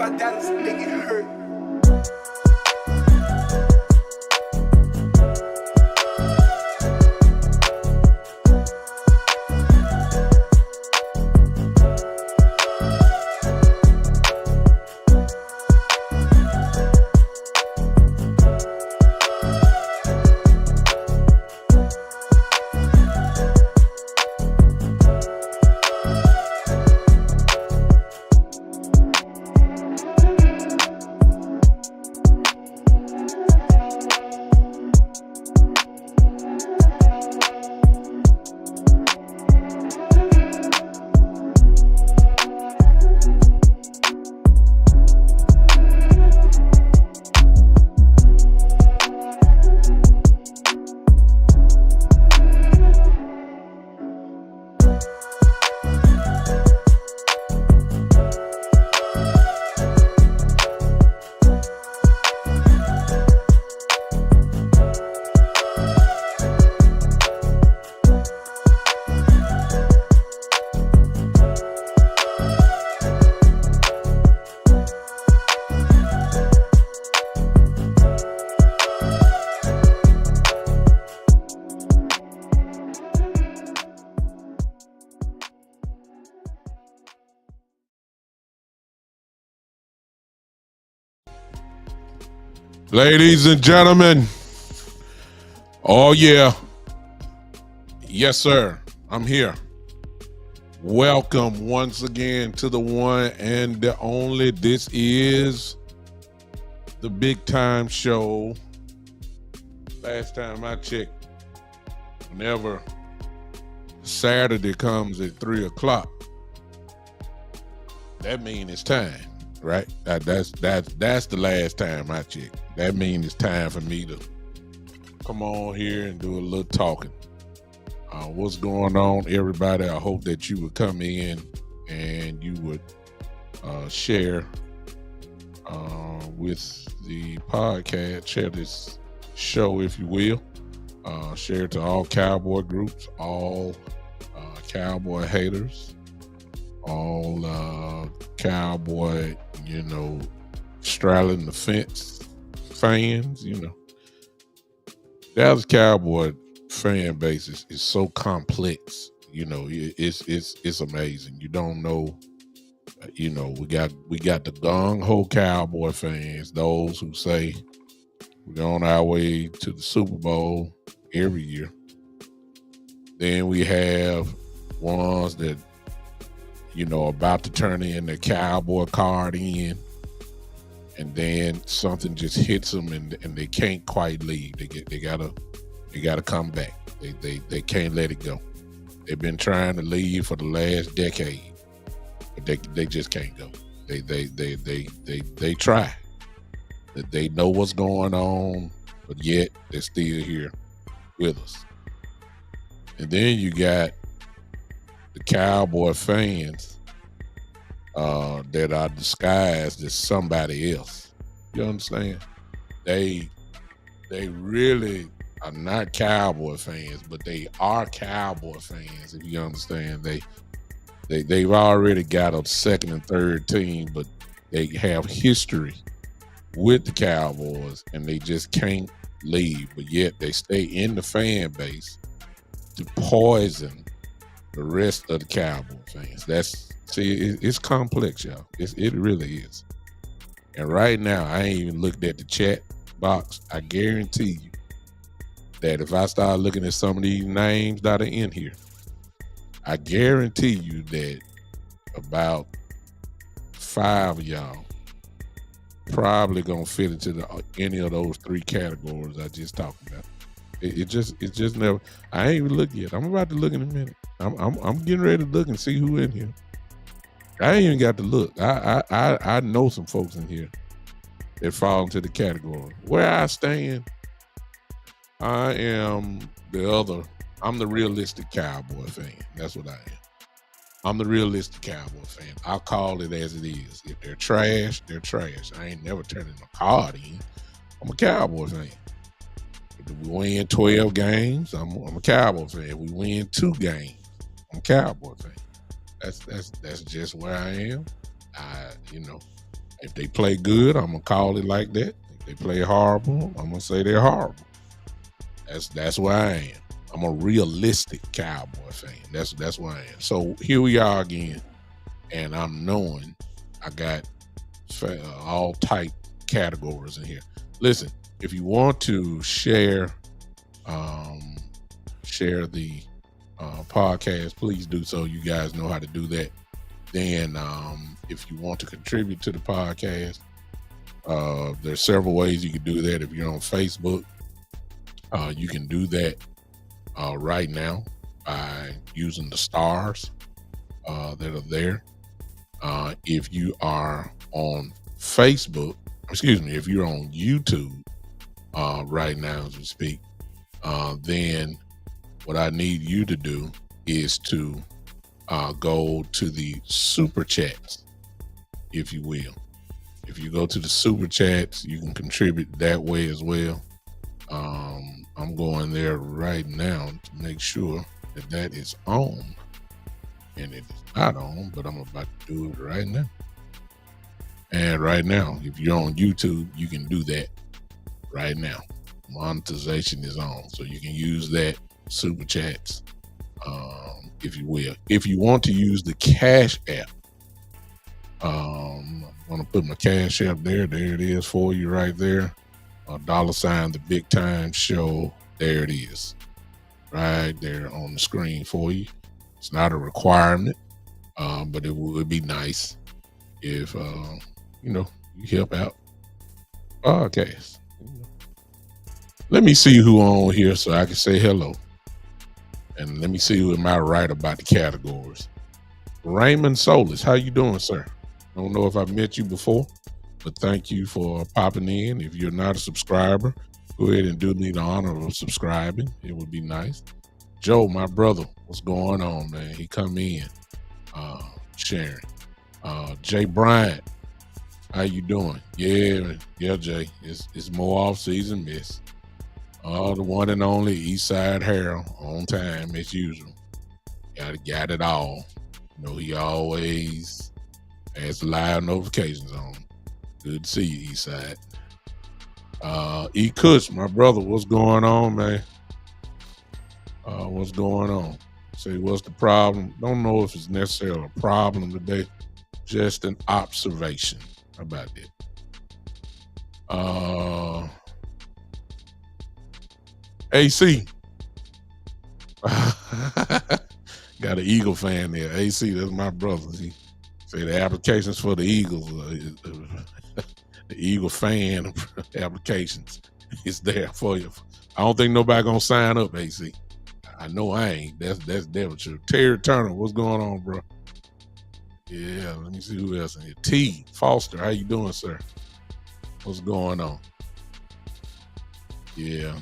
my Dallas nigga hurt. Ladies and gentlemen, oh yeah, yes sir, I'm here. Welcome once again to the one and the only. This is the Big Time Show. Last time I checked, whenever Saturday comes at 3 o'clock, that means it's time, right? That's the last time I checked. That means it's time for me to come on here and do a little talking. What's going on, everybody? I hope that you would come in and you would share with the podcast, share this show, if you will. Share it to all Cowboy groups, all Cowboy haters, all Cowboy, straddling the fence fans. Dallas Cowboy fan base is so complex. It's amazing. You don't know. We got the gung ho Cowboy fans, those who say we're on our way to the Super Bowl every year. Then we have ones that about to turn in their Cowboy card in, and then something just hits them and they can't quite leave. They gotta come back. They can't let it go. They've been trying to leave for the last decade, but they just can't go. They try. They know what's going on, but yet they're still here with us. And then you got the Cowboy fans that are disguised as somebody else. You understand? They really are not Cowboy fans, but they are Cowboy fans, if you understand. They've already got a second and third team, but they have history with the Cowboys and they just can't leave, but yet they stay in the fan base to poison the rest of the Cowboy fans. It's complex, y'all. It really is. And right now, I ain't even looked at the chat box. I guarantee you that if I start looking at some of these names that are in here, I guarantee you that about 5 of y'all probably gonna fit into any of those 3 categories I just talked about. It just never. I ain't even looked yet. I'm about to look in a minute. I'm getting ready to look and see who in here. I ain't even got to look. I know some folks in here that fall into the category. Where I stand, I am I'm the realistic Cowboy fan. That's what I am. I'm the realistic Cowboy fan. I'll call it as it is. If they're trash, they're trash. I ain't never turning my card in. I'm a Cowboy fan. If we win 12 games, I'm a Cowboy fan. If we win 2 games, I'm a Cowboy fan. That's just where I am. If they play good, I'm gonna call it like that. If they play horrible, I'm gonna say they're horrible. That's where I am. I'm a realistic Cowboy fan. That's where I am. So here we are again, and I'm knowing I got all type categories in here. Listen, if you want to share the podcast, please do so. You guys know how to do that. Then if you want to contribute to the podcast, there's several ways you can do that. If you're on Facebook, you can do that right now by using the stars that are there. If you are on Facebook, if you're on YouTube right now as we speak, then what I need you to do is to go to the super chats, if you will. If you go to the super chats, you can contribute that way as well. I'm going there right now to make sure that is on, and it is not on, but I'm about to do it right now. And right now, if you're on YouTube, you can do that right now. Monetization is on, so you can use that super chats, if you will. If you want to use the Cash App, I'm going to put my Cash App there. There it is for you right there. $, the Big Time Show. There it is, right there on the screen for you. It's not a requirement, but it would be nice if you help out podcasts. Let me see who on here so I can say hello, and let me see who am I right about the categories. Raymond Solis, how you doing, sir? I don't know if I've met you before, but thank you for popping in. If you're not a subscriber, go ahead and do me the honor of subscribing. It would be nice. Joe, my brother, what's going on, man? He come in, sharing. Jay Bryant, how you doing? Yeah, Jay. It's more off-season miss. The one and only Eastside Harold on time as usual. Got it all. He always has live notifications on. Good to see you, Eastside. E. Kush, my brother, what's going on, man? What's going on? Say, what's the problem? Don't know if it's necessarily a problem today. Just an observation. How about that? AC. Got an Eagle fan there. AC, that's my brother. He say the applications for the Eagles, the Eagle fan applications is there for you. I don't think nobody gonna sign up, AC. I know I ain't. That's devil true. Terry Turner, what's going on, bro? Yeah, let me see who else in here. T. Foster, how you doing, sir? What's going on? Yeah.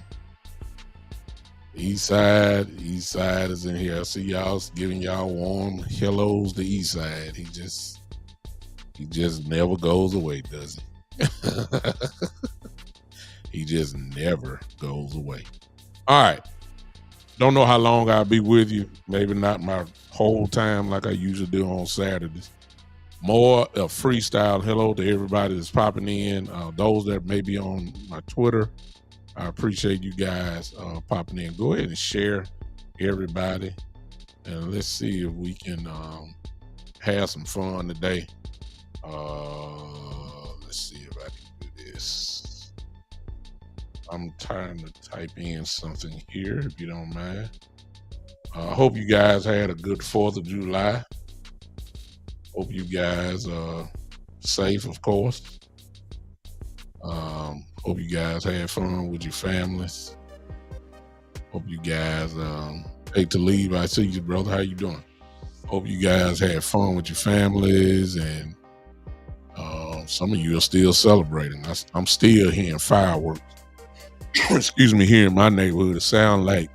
Eastside is in here. I see y'all giving y'all warm hellos to Eastside. He just never goes away, does he? He just never goes away. All right. Don't know how long I'll be with you. Maybe not my whole time like I usually do on Saturdays. More a freestyle hello to everybody that's popping in. Those that may be on my Twitter, I appreciate you guys popping in. Go ahead and share everybody, and let's see if we can have some fun today. Let's see if I can do this. I'm trying to type in something here, if you don't mind. I hope you guys had a good 4th of July. Hope you guys are safe, of course. Hope you guys had fun with your families. Hope you guys hate to leave. I see you, brother. How you doing? Hope you guys had fun with your families, and some of you are still celebrating. I'm still hearing fireworks. Excuse me, here in my neighborhood. It sounds like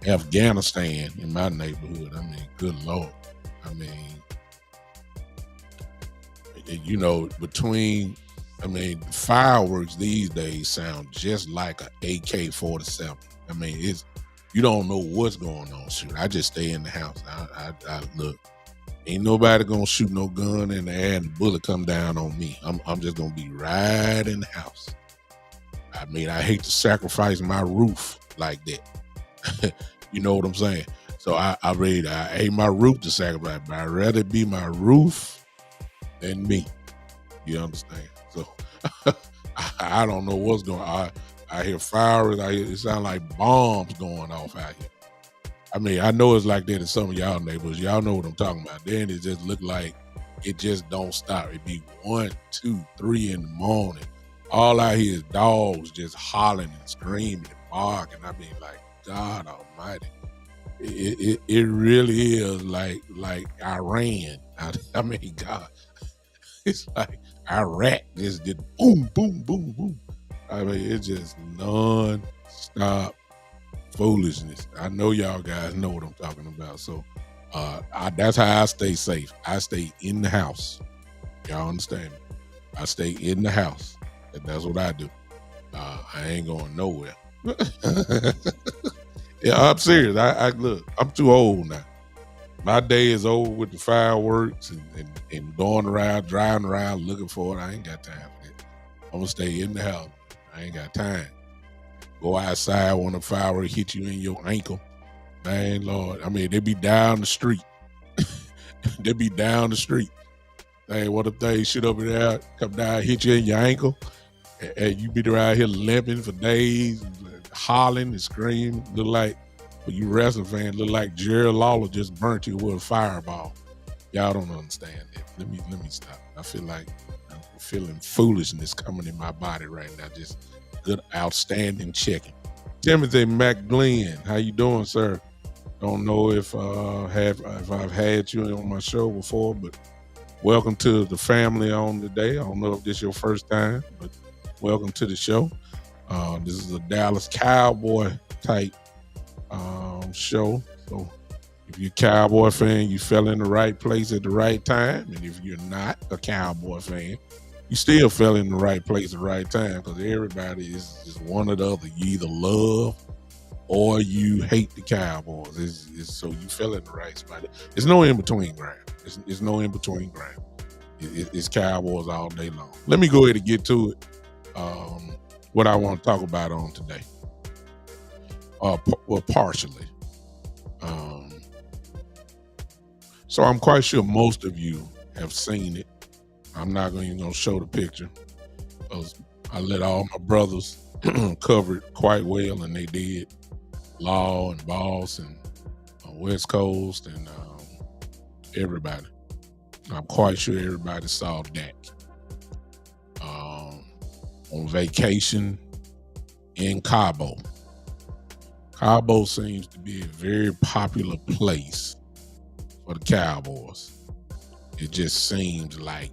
Afghanistan in my neighborhood. I mean, good Lord. I mean, fireworks these days sound just like an AK-47. I mean, you don't know what's going on. Shoot, I just stay in the house. I look. Ain't nobody gonna shoot no gun in the air and the bullet come down on me. I'm just gonna be right in the house. I mean, I hate to sacrifice my roof like that. You know what I'm saying? So I hate my roof to sacrifice, but I'd rather be my roof than me. You understand? So I don't know what's going on. I hear fires. It sounds like bombs going off out here. I mean, I know it's like that in some of y'all neighborhoods. Y'all know what I'm talking about. Then it just look like it just don't stop. It be 1, 2, 3 in the morning. All I hear is dogs just hollering and screaming and barking. I mean, like, God Almighty, it really is like Iran. I mean, God, it's like Iraq just did boom, boom, boom, boom. I mean, it's just non-stop foolishness. I know y'all guys know what I'm talking about. So that's how I stay safe. I stay in the house. Y'all understand me? I stay in the house. That's what I do. I ain't going nowhere. Yeah, I'm serious. I look, I'm too old now. My day is over with the fireworks and going around, driving around looking for it. I ain't got time for that. I'm gonna stay in the house. I ain't got time. Go outside when the firework hit you in your ankle. Man, Lord. I mean, they be down the street. They be down the street. Hey, what if they shoot over there, come down, hit you in your ankle, and you be around here limping for days, hollering and screaming, look like, for you wrestling fans, look like Jerry Lawler just burnt you with a fireball. Y'all don't understand that. Let me stop. I feel like I'm feeling foolishness coming in my body right now. Just good, outstanding checking. Timothy McGlenn, how you doing, sir? Don't know if I've had you on my show before, but welcome to the family on today. I don't know if this is your first time, but welcome to the show. This is a Dallas Cowboy type show. So if you're a Cowboy fan, you fell in the right place at the right time. And if you're not a Cowboy fan, you still fell in the right place at the right time, because everybody is just one or the other. You either love or you hate the Cowboys. So you fell in the right spot. There's no in between ground. It's no in between ground. It's Cowboys all day long. Let me go ahead and get to it. What I want to talk about on today. Well, partially. So I'm quite sure most of you have seen it. I'm not going to show the picture, because I let all my brothers cover it quite well, and they did. Law and Boss and West Coast and everybody. I'm quite sure everybody saw Dak on vacation in Cabo. Cabo seems to be a very popular place for the Cowboys. It just seems like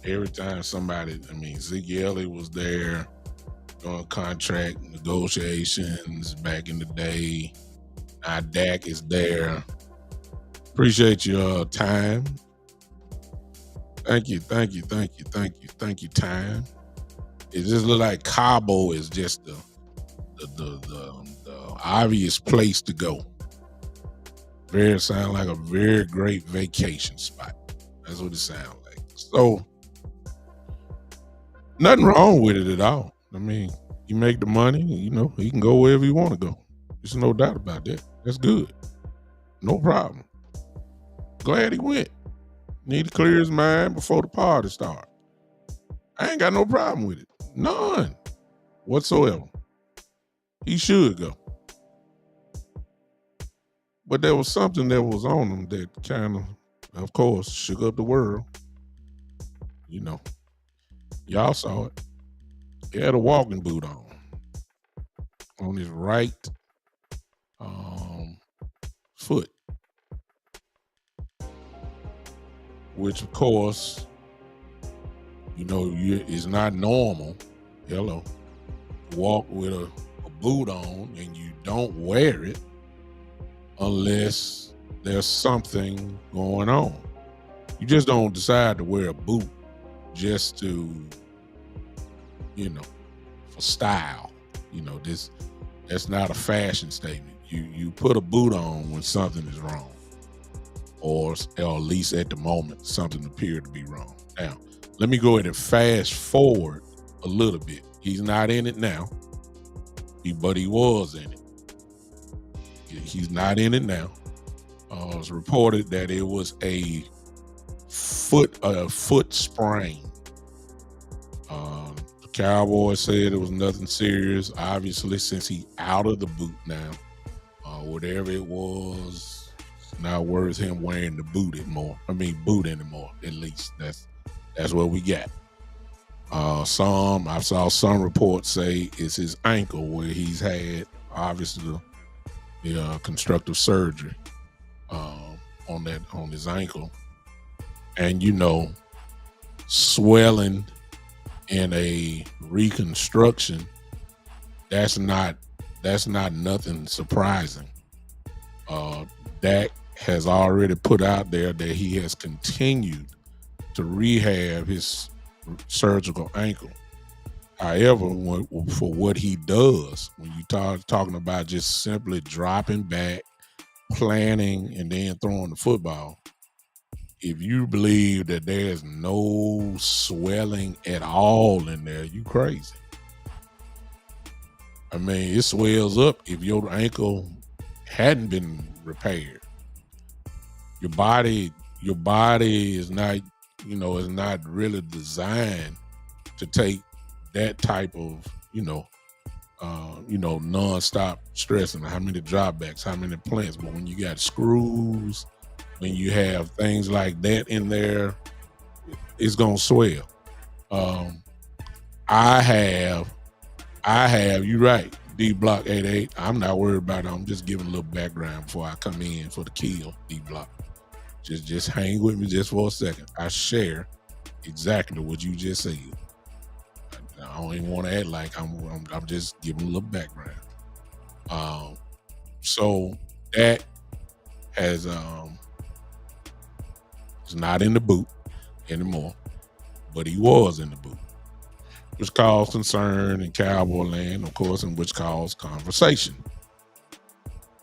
every time Zeke Elliott was there doing contract negotiations back in the day. Now Dak is there. Appreciate your time. Thank you, time. It just look like Cabo is just the obvious place to go. Sound like a very great vacation spot. That's what it sounds like. So nothing wrong with it at all. I mean, you make the money, he can go wherever you want to go. There's no doubt about that. That's good. No problem. Glad he went. Need to clear his mind before the party starts. I ain't got no problem with it. None whatsoever. He should go. But there was something that was on him that kind of course, shook up the world. Y'all saw it. He had a walking boot on his right foot, which of course, is not normal. Hello, walk with a boot on, and you don't wear it unless there's something going on. You just don't decide to wear a boot just to, for style. That's not a fashion statement. You put a boot on when something is wrong. or at least at the moment, something appeared to be wrong. Now, let me go ahead and fast forward a little bit. He's not in it now, but he was in it. He's not in it now. It was reported that it was a foot sprain. The Cowboys said it was nothing serious. Obviously, since he's out of the boot now, whatever it was, it's not worth him wearing the boot anymore. At least that's what we got. I saw some reports say it's his ankle, where he's had obviously the constructive surgery on his ankle, and swelling in a reconstruction. That's not nothing surprising. Dak has already put out there that he has continued to rehab his surgical ankle. However, for what he does, when you talking about just simply dropping back, planning, and then throwing the football, if you believe that there's no swelling at all in there, you crazy. I mean, it swells up if your ankle hadn't been repaired. Your body is not, is not really designed to take that type of, nonstop stressing. How many dropbacks, how many plants? But when you got screws, when you have things like that in there, it's gonna swell. I have. You're right. D Block 88. I'm not worried about it. I'm just giving a little background before I come in for the kill. D Block. Just hang with me just for a second. I share exactly what you just said. I don't even want to act like I'm just giving a little background. So that has is not in the boot anymore, but he was in the boot, which caused concern in Cowboy land, of course, and which caused conversation.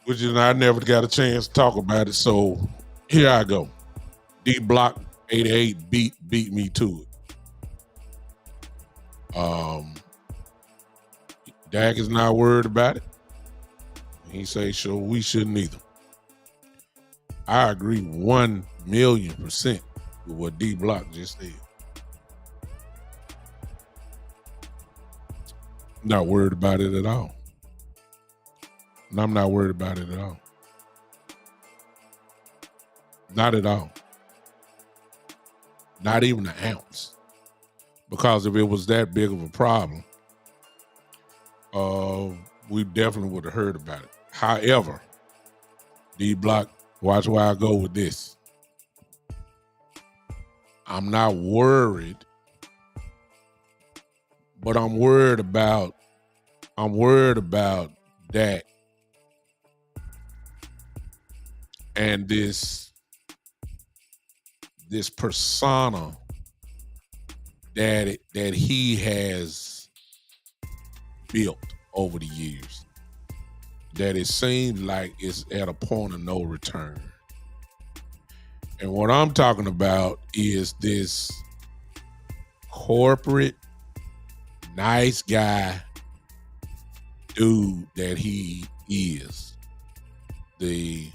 Which is I never got a chance to talk about it, so here I go. D Block 88 beat me to it. Dak is not worried about it. He say, sure, we shouldn't either. I agree 1,000,000% with what D Block just said. Not worried about it at all. And I'm not worried about it at all. Not at all. Not even an ounce. Because if it was that big of a problem, we definitely would have heard about it. However, D Block, watch where I go with this. I'm not worried, but I'm worried about Dak and this persona that he has built over the years, that it seems like it's at a point of no return. And what I'm talking about is this corporate nice guy dude that he is. The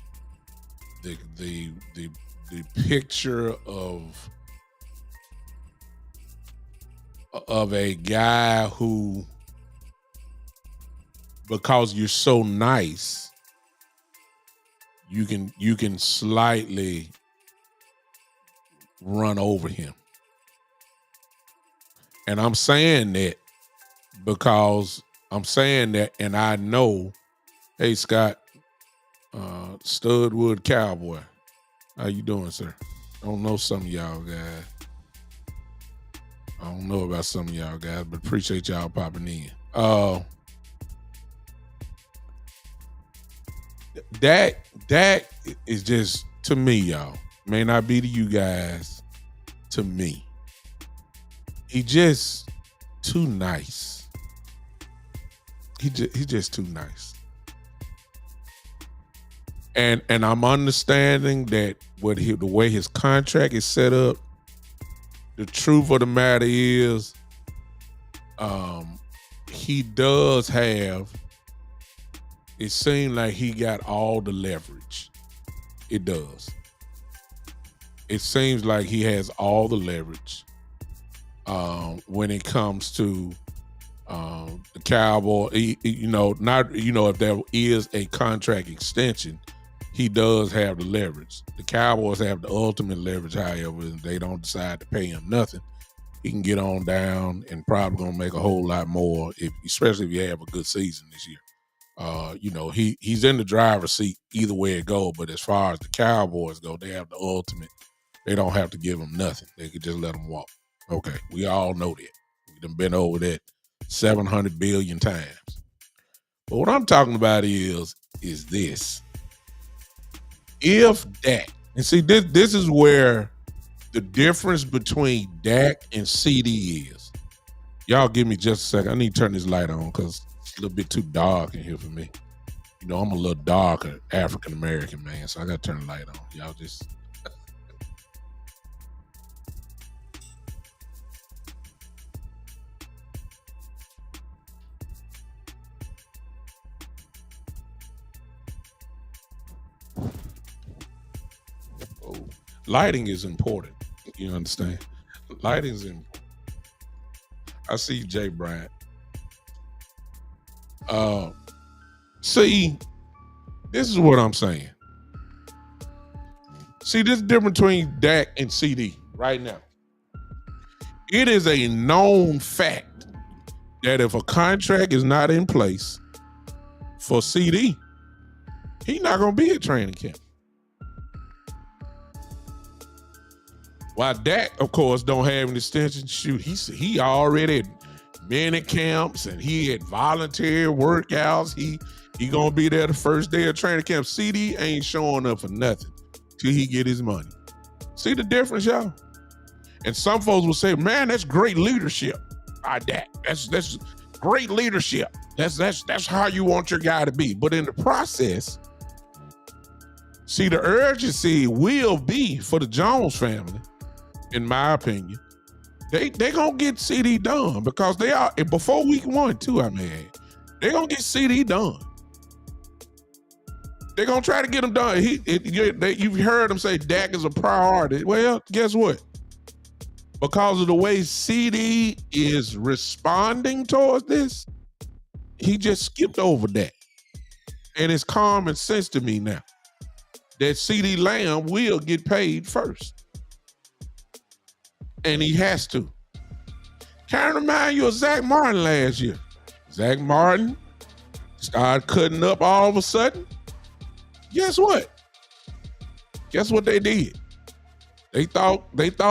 picture of a guy who, because you're so nice, you can slightly run over him. And I'm saying that because and I know, hey Scott, Studwood Cowboy, how you doing, sir? I don't know some of y'all guys. I don't know about some of y'all guys, but appreciate y'all popping in. Dak is just, to me, y'all, may not be to you guys, to me, he just too nice. He just too nice. And I'm understanding that the way his contract is set up, the truth of the matter is, he does have. It seems like he got all the leverage. It does. It seems like he has all the leverage when it comes to the Cowboy. If there is a contract extension, he does have the leverage. The Cowboys have the ultimate leverage, however, if they don't decide to pay him nothing. He can get on down and probably gonna make a whole lot more, especially if you have a good season this year. He's in the driver's seat either way it goes. But as far as the Cowboys go, they have the ultimate. They don't have to give him nothing. They could just let him walk. Okay, we all know that. We've done been over that 700 billion times. But what I'm talking about is this. If Dak, and see, this is where the difference between Dak and CeeDee is. Y'all give me just a second. I need to turn this light on because it's a little bit too dark in here for me. I'm a little darker African-American man, so I got to turn the light on. Y'all just... Lighting is important. You understand? Lighting is important. I see Jay Bryant. See, this is what I'm saying. See, this is difference between Dak and CeeDee right now. It is a known fact that if a contract is not in place for CeeDee, he's not going to be at training camp. While Dak, of course, don't have an extension. Shoot, he already at many camps and he had voluntary workouts. He gonna be there the first day of training camp. CeeDee ain't showing up for nothing till he get his money. See the difference, y'all? And some folks will say, "Man, that's great leadership by Dak. That's great leadership. That's how you want your guy to be." But in the process, see, the urgency will be for the Jones family. In my opinion, they gonna get CeeDee done because they are before week 1 too. I mean, they gonna get CeeDee done. They gonna try to get him done. You've heard them say Dak is a priority. Well, guess what? Because of the way CeeDee is responding towards this, he just skipped over that, and it's common sense to me now that CeeDee Lamb will get paid first. And he has to. Kind of remind you of Zach Martin last year. Zach Martin started cutting up all of a sudden. Guess what? Guess what they did? They thought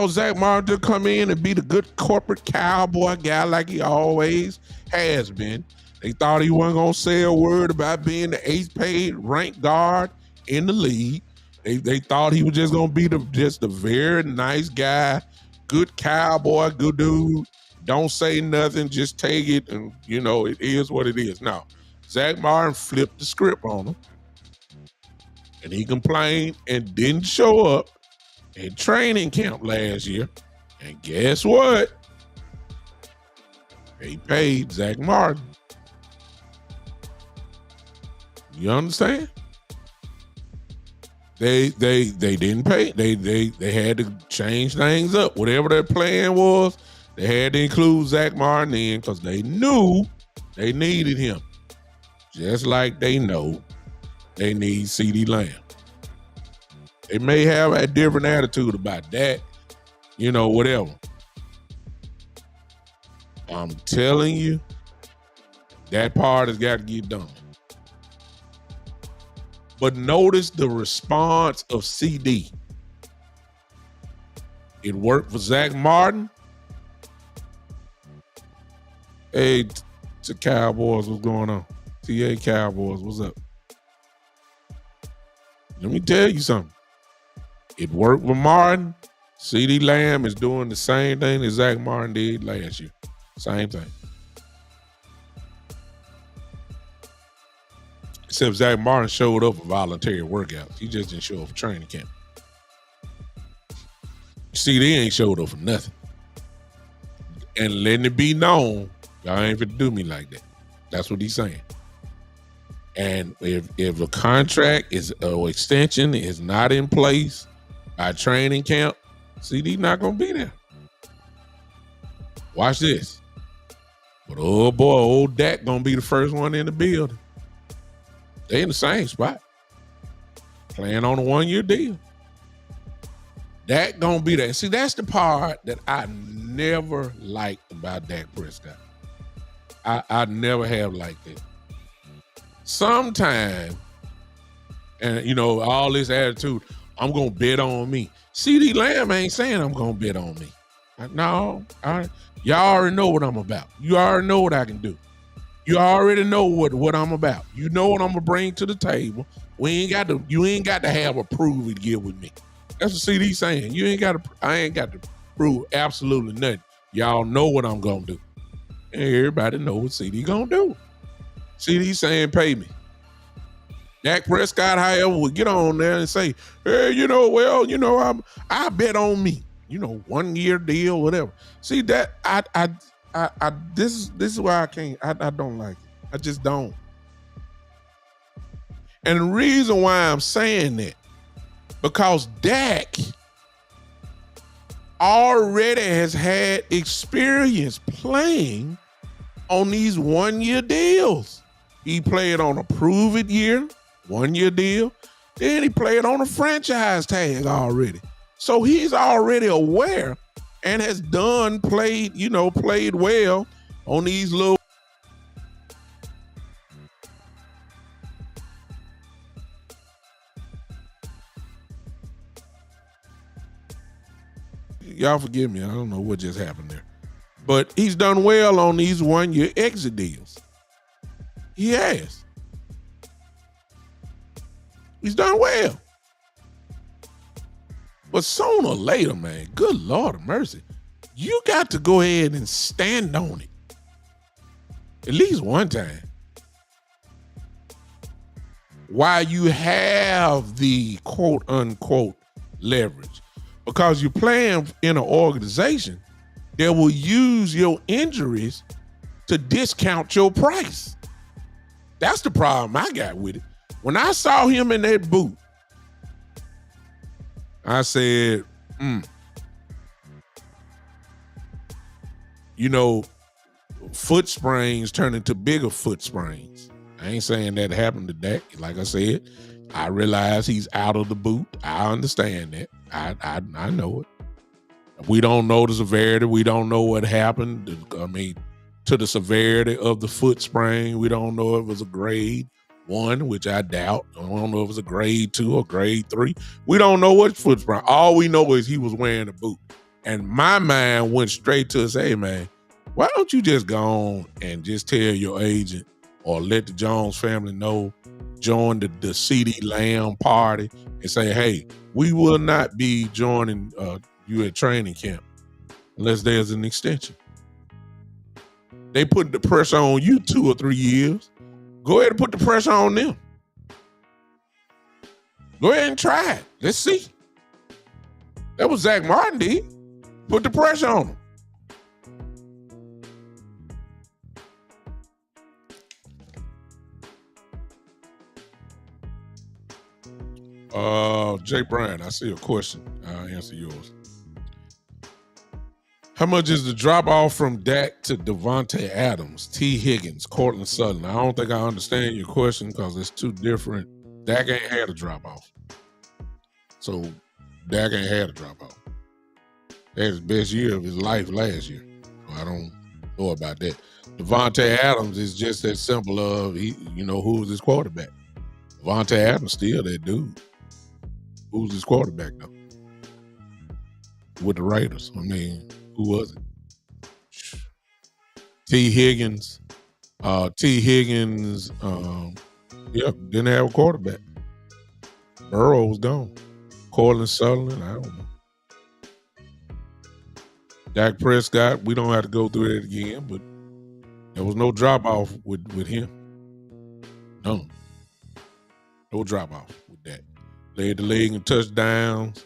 Zach Martin would come in and be the good corporate cowboy guy like he always has been. They thought he wasn't gonna say a word about being the 8th paid ranked guard in the league. They thought he was just gonna be just a very nice guy. Good cowboy, good dude. Don't say nothing, just take it, and it is what it is. Now, Zach Martin flipped the script on him, and he complained and didn't show up at training camp last year. And guess what? They paid Zach Martin. You understand? They didn't pay. They had to change things up. Whatever their plan was, they had to include Zach Martin in because they knew they needed him. Just like they know they need CeeDee Lamb. They may have a different attitude about that, whatever. I'm telling you, that part has got to get done. But notice the response of CeeDee. It worked for Zach Martin. Hey, to Cowboys, what's going on? TA Cowboys, what's up? Let me tell you something. It worked for Martin. CeeDee Lamb is doing the same thing that Zach Martin did last year. Same thing. Except Zach Martin showed up for voluntary workouts. He just didn't show up for training camp. CD ain't showed up for nothing. And letting it be known, y'all ain't finna do me like that. That's what he's saying. And if a contract is or extension is not in place by training camp, CD not gonna be there. Watch this. But oh boy, old Dak gonna be the first one in the building. They in the same spot, playing on a 1-year deal. Dak gonna be there. See, that's the part that I never liked about Dak Prescott. I never have liked it. Sometimes, and you know, all this attitude, I'm gonna bet on me. CeeDee Lamb ain't saying I'm gonna bet on me. No, y'all already know what I'm about. You already know what I can do. You already know what I'm about. You know what I'm gonna bring to the table. You ain't got to have a prove it gear with me. That's what CD saying. I ain't got to prove absolutely nothing. Y'all know what I'm gonna do. And everybody know what CD gonna do. CD saying pay me. Dak Prescott, however, would get on there and say, hey, I bet on me. 1-year deal, whatever. See that this is why I can't. I don't like it. I just don't. And the reason why I'm saying that, because Dak already has had experience playing on these 1-year deals. He played on a prove it year, 1-year deal. Then he played on a franchise tag already. So he's already aware and has played well on these little. Y'all forgive me. I don't know what just happened there. But he's done well on these 1-year exit deals. He has. He's done well. But sooner or later, man, good Lord of mercy, you got to go ahead and stand on it. At least one time. While you have the quote unquote leverage. Because you're playing in an organization that will use your injuries to discount your price. That's the problem I got with it. When I saw him in that boot, I said, foot sprains turn into bigger foot sprains. I ain't saying that happened to Dak. Like I said, I realize he's out of the boot. I understand that. I know it. We don't know the severity. We don't know what happened. To the severity of the foot sprain. We don't know if it was a grade 1, which I doubt. I don't know if it was a grade 2 or grade 3. We don't know what foot sprain. All we know is he was wearing a boot. And my mind went straight to say, hey, man, why don't you just go on and just tell your agent or let the Jones family know, join the CeeDee Lamb party and say, hey, we will not be joining you at training camp unless there's an extension. They put the pressure on you 2 or 3 years. Go ahead and put the pressure on them. Go ahead and try it. Let's see. That was Zach Martin did. Put the pressure on him. Jay Bryan, I see a question. I'll answer yours. How much is the drop off from Dak to Devontae Adams, T. Higgins, Cortland Sutton? I don't think I understand your question because it's two different. Dak ain't had a drop off. So Dak ain't had a drop off. That was his best year of his life last year. So I don't know about that. Devontae Adams is just that simple of, who was his quarterback? Devontae Adams still that dude. Who's his quarterback though? With the Raiders. Who was it? T. Higgins. Didn't have a quarterback. Burrow was gone. Cortland Sutherland, I don't know. Dak Prescott, we don't have to go through it again, but there was no drop off with him. No drop off with that. Led the league in touchdowns.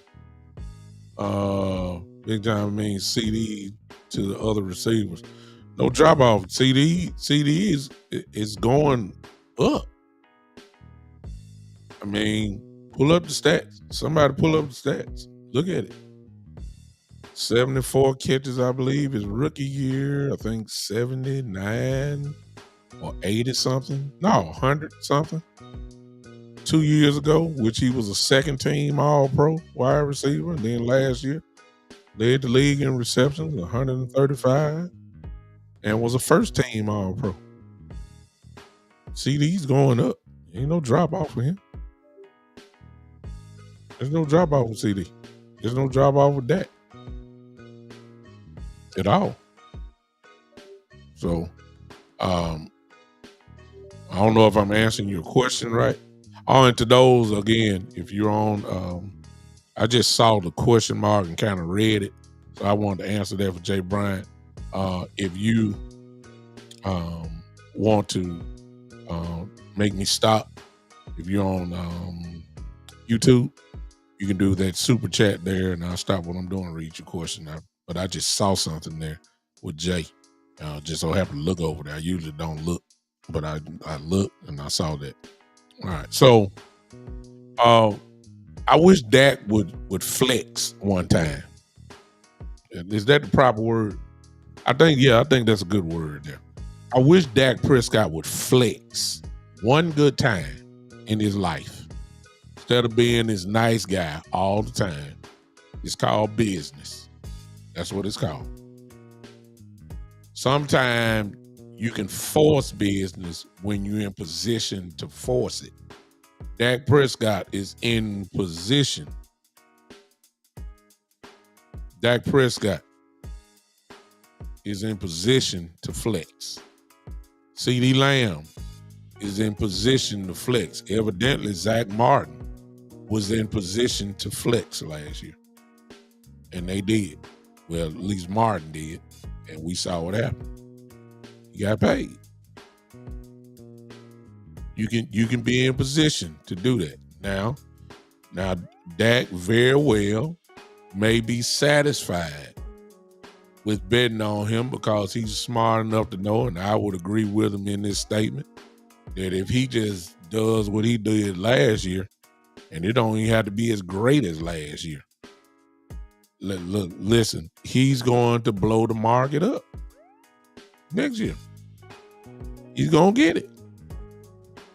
Big time means CD to the other receivers. No drop off. CD is going up. I mean, pull up the stats. Somebody pull up the stats. Look at it. 74 catches, I believe, his rookie year. I think 79 or 80 something. No, 100 something. 2 years ago, which he was a second team All Pro wide receiver. And then last year, led the league in receptions, 135, and was a first team All Pro. CD's going up. Ain't no drop off for him. There's no drop off with CD. There's no drop off with that at all. So, I don't know if I'm answering your question right. On to those again. If you're on, I just saw the question mark and kind of read it, so I wanted to answer that for Jay Bryant. If you want to make me stop, if you're on YouTube, you can do that super chat there, and I'll stop what I'm doing and read your question. But I just saw something there with Jay. Just so happened to look over there. I usually don't look, but I looked and I saw that. All right, so I wish Dak would flex one time. Is that the proper word? I think that's a good word there. I wish Dak Prescott would flex one good time in his life. Instead of being this nice guy all the time. It's called business. That's what it's called. Sometimes you can force business when you're in position to force it. Dak Prescott is in position. Dak Prescott is in position to flex. CeeDee Lamb is in position to flex. Evidently, Zach Martin was in position to flex last year. And they did. Well, at least Martin did. And we saw what happened. He got paid. You can be in position to do that. Now Dak very well may be satisfied with betting on him because he's smart enough to know, and I would agree with him in this statement, that if he just does what he did last year, and it don't even have to be as great as last year. Look, listen, he's going to blow the market up next year. He's going to get it.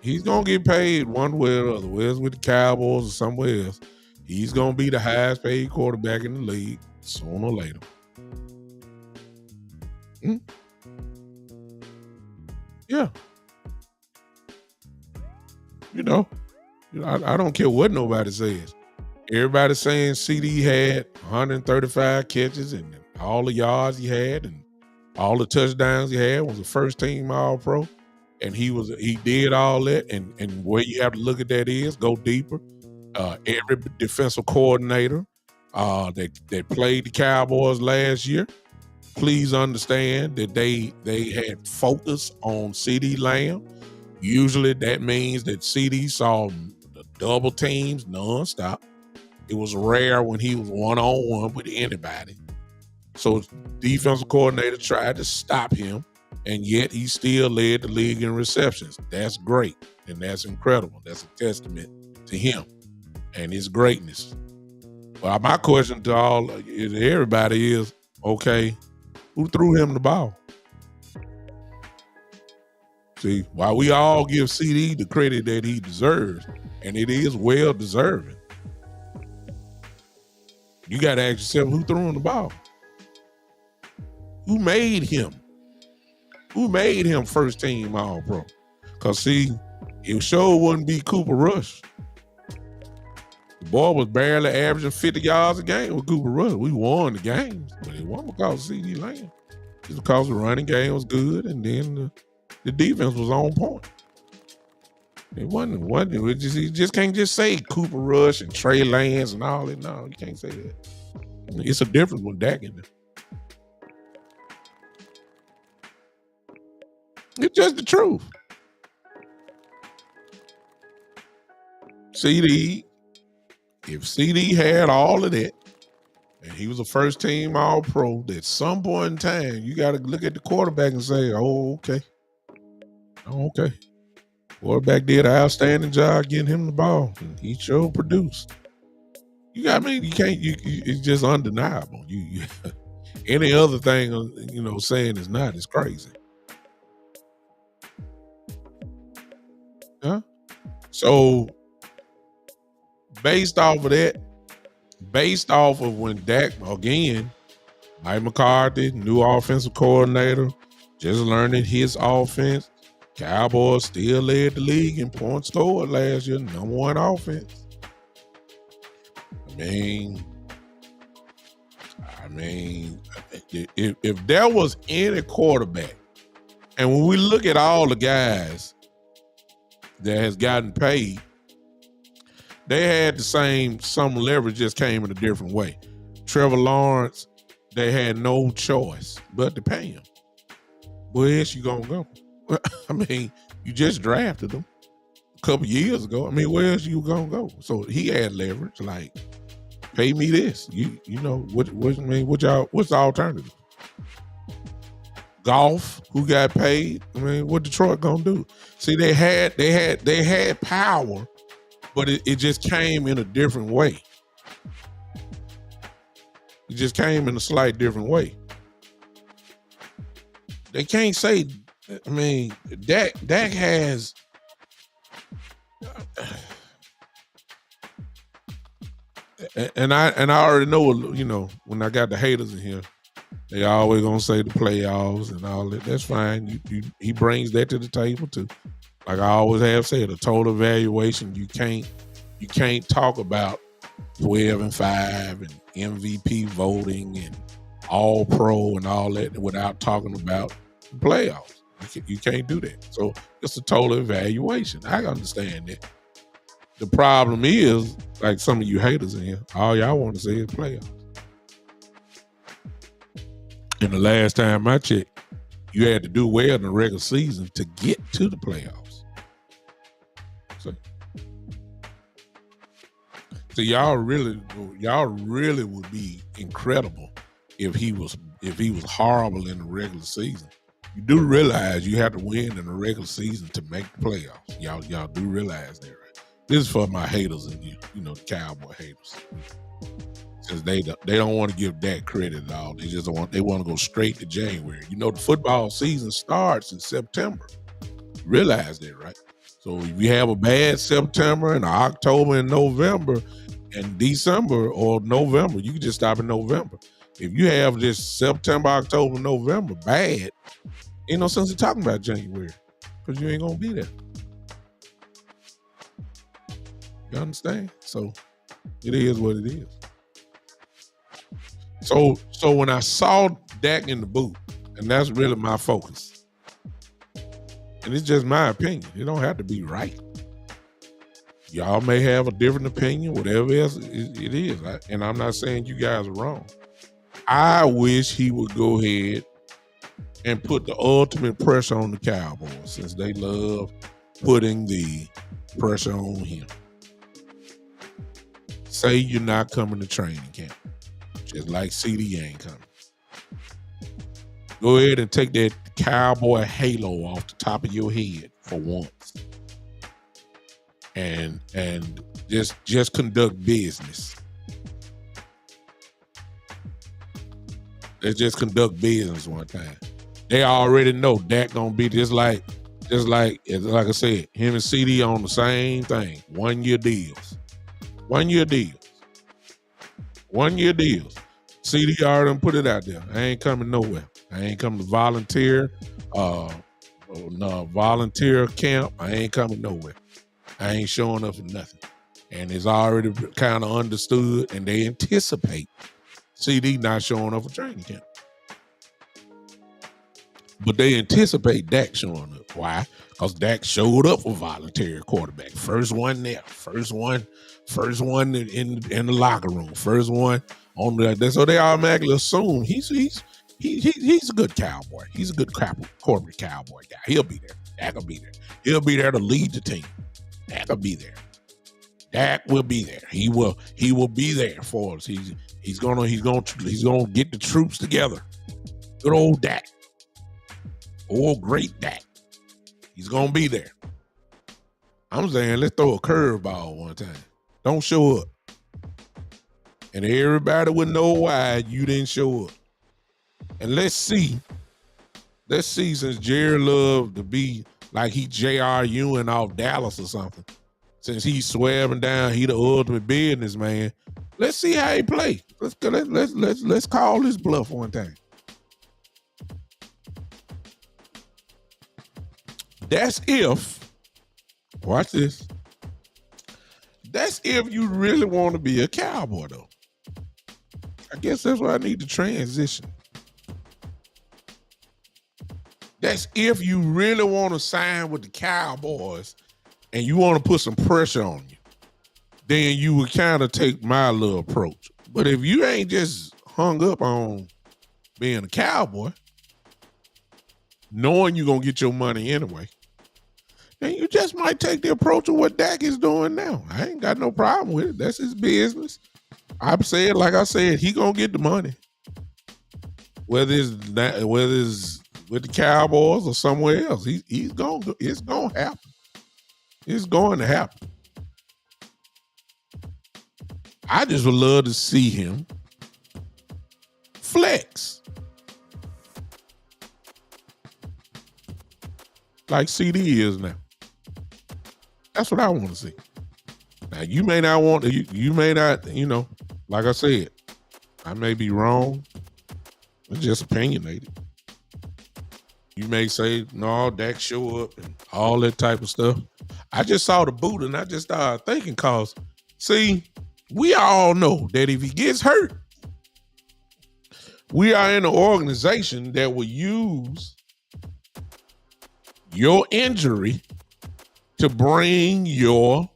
He's going to get paid one way or the other, whether it's with the Cowboys or somewhere else. He's going to be the highest paid quarterback in the league sooner or later. Yeah. I don't care what nobody says. Everybody's saying CD had 135 catches and all the yards he had and all the touchdowns he had, was a first team All Pro. And he did all that. And where you have to look at that is go deeper. Every defensive coordinator that played the Cowboys last year, please understand that they had focus on CeeDee Lamb. Usually that means that CD saw the double teams nonstop. It was rare when he was one-on-one with anybody. So defensive coordinator tried to stop him, and yet he still led the league in receptions. That's great, and that's incredible. That's a testament to him and his greatness. But my question to everybody is, okay, who threw him the ball? See, while we all give CD the credit that he deserves, and it is well deserving, you got to ask yourself, who threw him the ball? Who made him? Who made him first team All Pro? Because, see, it sure wouldn't be Cooper Rush. The boy was barely averaging 50 yards a game with Cooper Rush. We won the games, but it wasn't because of CeeDee Lamb. It's because the running game was good, and then the defense was on point. It wasn't. You just can't just say Cooper Rush and Trey Lance and all that. No, you can't say that. It's a difference with Dak in there. It's just the truth. CD, if CD had all of that, and he was a first team All Pro. At some point in time, you got to look at the quarterback and say, "Oh, okay, okay." Quarterback did an outstanding job getting him the ball, and he sure produced. You got, I mean, you can't. It's just undeniable. You any other thing, saying is not is crazy. Huh? So based off of that, based off of when Dak again, Mike McCarthy, new offensive coordinator, just learning his offense. Cowboys still led the league in points scored last year, number one offense. I mean, if there was any quarterback, and when we look at all the guys that has gotten paid, they had the same, some leverage just came in a different way. Trevor Lawrence, they had no choice but to pay him. Where else you gonna go? I mean, you just drafted him a couple years ago. I mean, where else you gonna go? So he had leverage, like, pay me this. You know what's the alternative? Golf, who got paid? I mean, what Detroit gonna do? See, they had power, but it just came in a different way. It just came in a slight different way. They can't say, I mean, Dak has and I already know, when I got the haters in here, they always gonna say the playoffs and all that. That's fine. He brings that to the table too. Like I always have said, a total valuation. You can't talk about 12-5 and MVP voting and All Pro and all that without talking about the playoffs. You can't do that. So it's a total evaluation. I understand that. The problem is, like some of you haters in here, all y'all want to say is playoffs. And the last time I checked, you had to do well in the regular season to get to the playoffs. So y'all really would be incredible if he was horrible in the regular season. You do realize you have to win in the regular season to make the playoffs. Y'all do realize that, right? This is for my haters and the Cowboy haters. Since they don't want to give Dak credit at all. They want to go straight to January. The football season starts in September. Realize that, right? So if you have a bad September and October and November and December or November, you can just stop in November. If you have just September, October, November bad, ain't no sense of talking about January because you ain't gonna be there. You understand? So it is what it is. So when I saw Dak in the booth, and that's really my focus, and it's just my opinion. It don't have to be right. Y'all may have a different opinion, whatever else it is. And I'm not saying you guys are wrong. I wish he would go ahead and put the ultimate pressure on the Cowboys, since they love putting the pressure on him. Say you're not coming to training camp, just like CeeDee ain't coming. Go ahead and take that Cowboy halo off the top of your head for once, and just conduct business. Let's just conduct business one time. They already know Dak gonna be just like I said, him and CeeDee on the same thing. 1 year deals. 1 year deals. 1 year deals. CeeDee already put it out there. I ain't coming nowhere. I ain't coming to volunteer camp. I ain't coming nowhere. I ain't showing up for nothing. And it's already kind of understood, and they anticipate CeeDee not showing up for training camp. But they anticipate Dak showing up. Why? Because Dak showed up for volunteer quarterback. First one there. First one in the locker room. First one on the. So they automatically assume he's a good Cowboy. He's a good corporate Cowboy guy. He'll be there. Dak will be there. He'll be there to lead the team. Dak will be there. Dak will be there. He will be there for us. He's gonna get the troops together. Good old Dak. Old great Dak. He's gonna be there. I'm saying let's throw a curveball one time. Don't show up. And everybody would know why you didn't show up. And let's see since Jerry loved to be like he J.R. Ewing off Dallas or something. Since he's swearing down he the ultimate businessman. Let's see how he play. Let's call his bluff one time. That's if, watch this. That's if you really want to be a Cowboy, though. I guess that's why I need to transition. That's if you really want to sign with the Cowboys and you want to put some pressure on you, then you would kind of take my little approach. But if you ain't just hung up on being a Cowboy, knowing you're going to get your money anyway, then you just might take the approach of what Dak is doing now. I ain't got no problem with it. That's his business. I've said, like I said, he going to get the money. Whether it's with the Cowboys or somewhere else, it's going to happen. It's going to happen. I just would love to see him flex. Like CeeDee is now. That's what I want to see. Now, you may not want to, you may not, like I said, I may be wrong. It's just opinionated. You may say, no, Dak show up and all that type of stuff. I just saw the boot and I just started thinking because, see, we all know that if he gets hurt, we are in an organization that will use your injury to bring your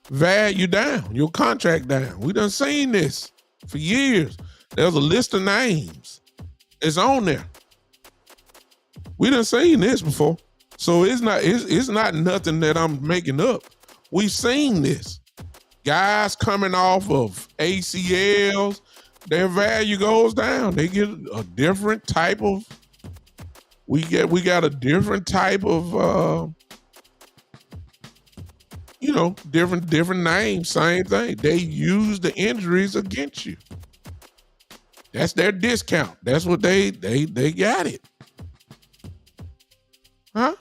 value down, your contract down. We done seen this for years. There's a list of names. It's on there. We done seen this before. So it's not nothing that I'm making up. We've seen this. Guys coming off of ACLs, their value goes down. They get a different type of, we got a different type of, different names, same thing. They use the injuries against you. That's their discount. That's what they got it. Huh?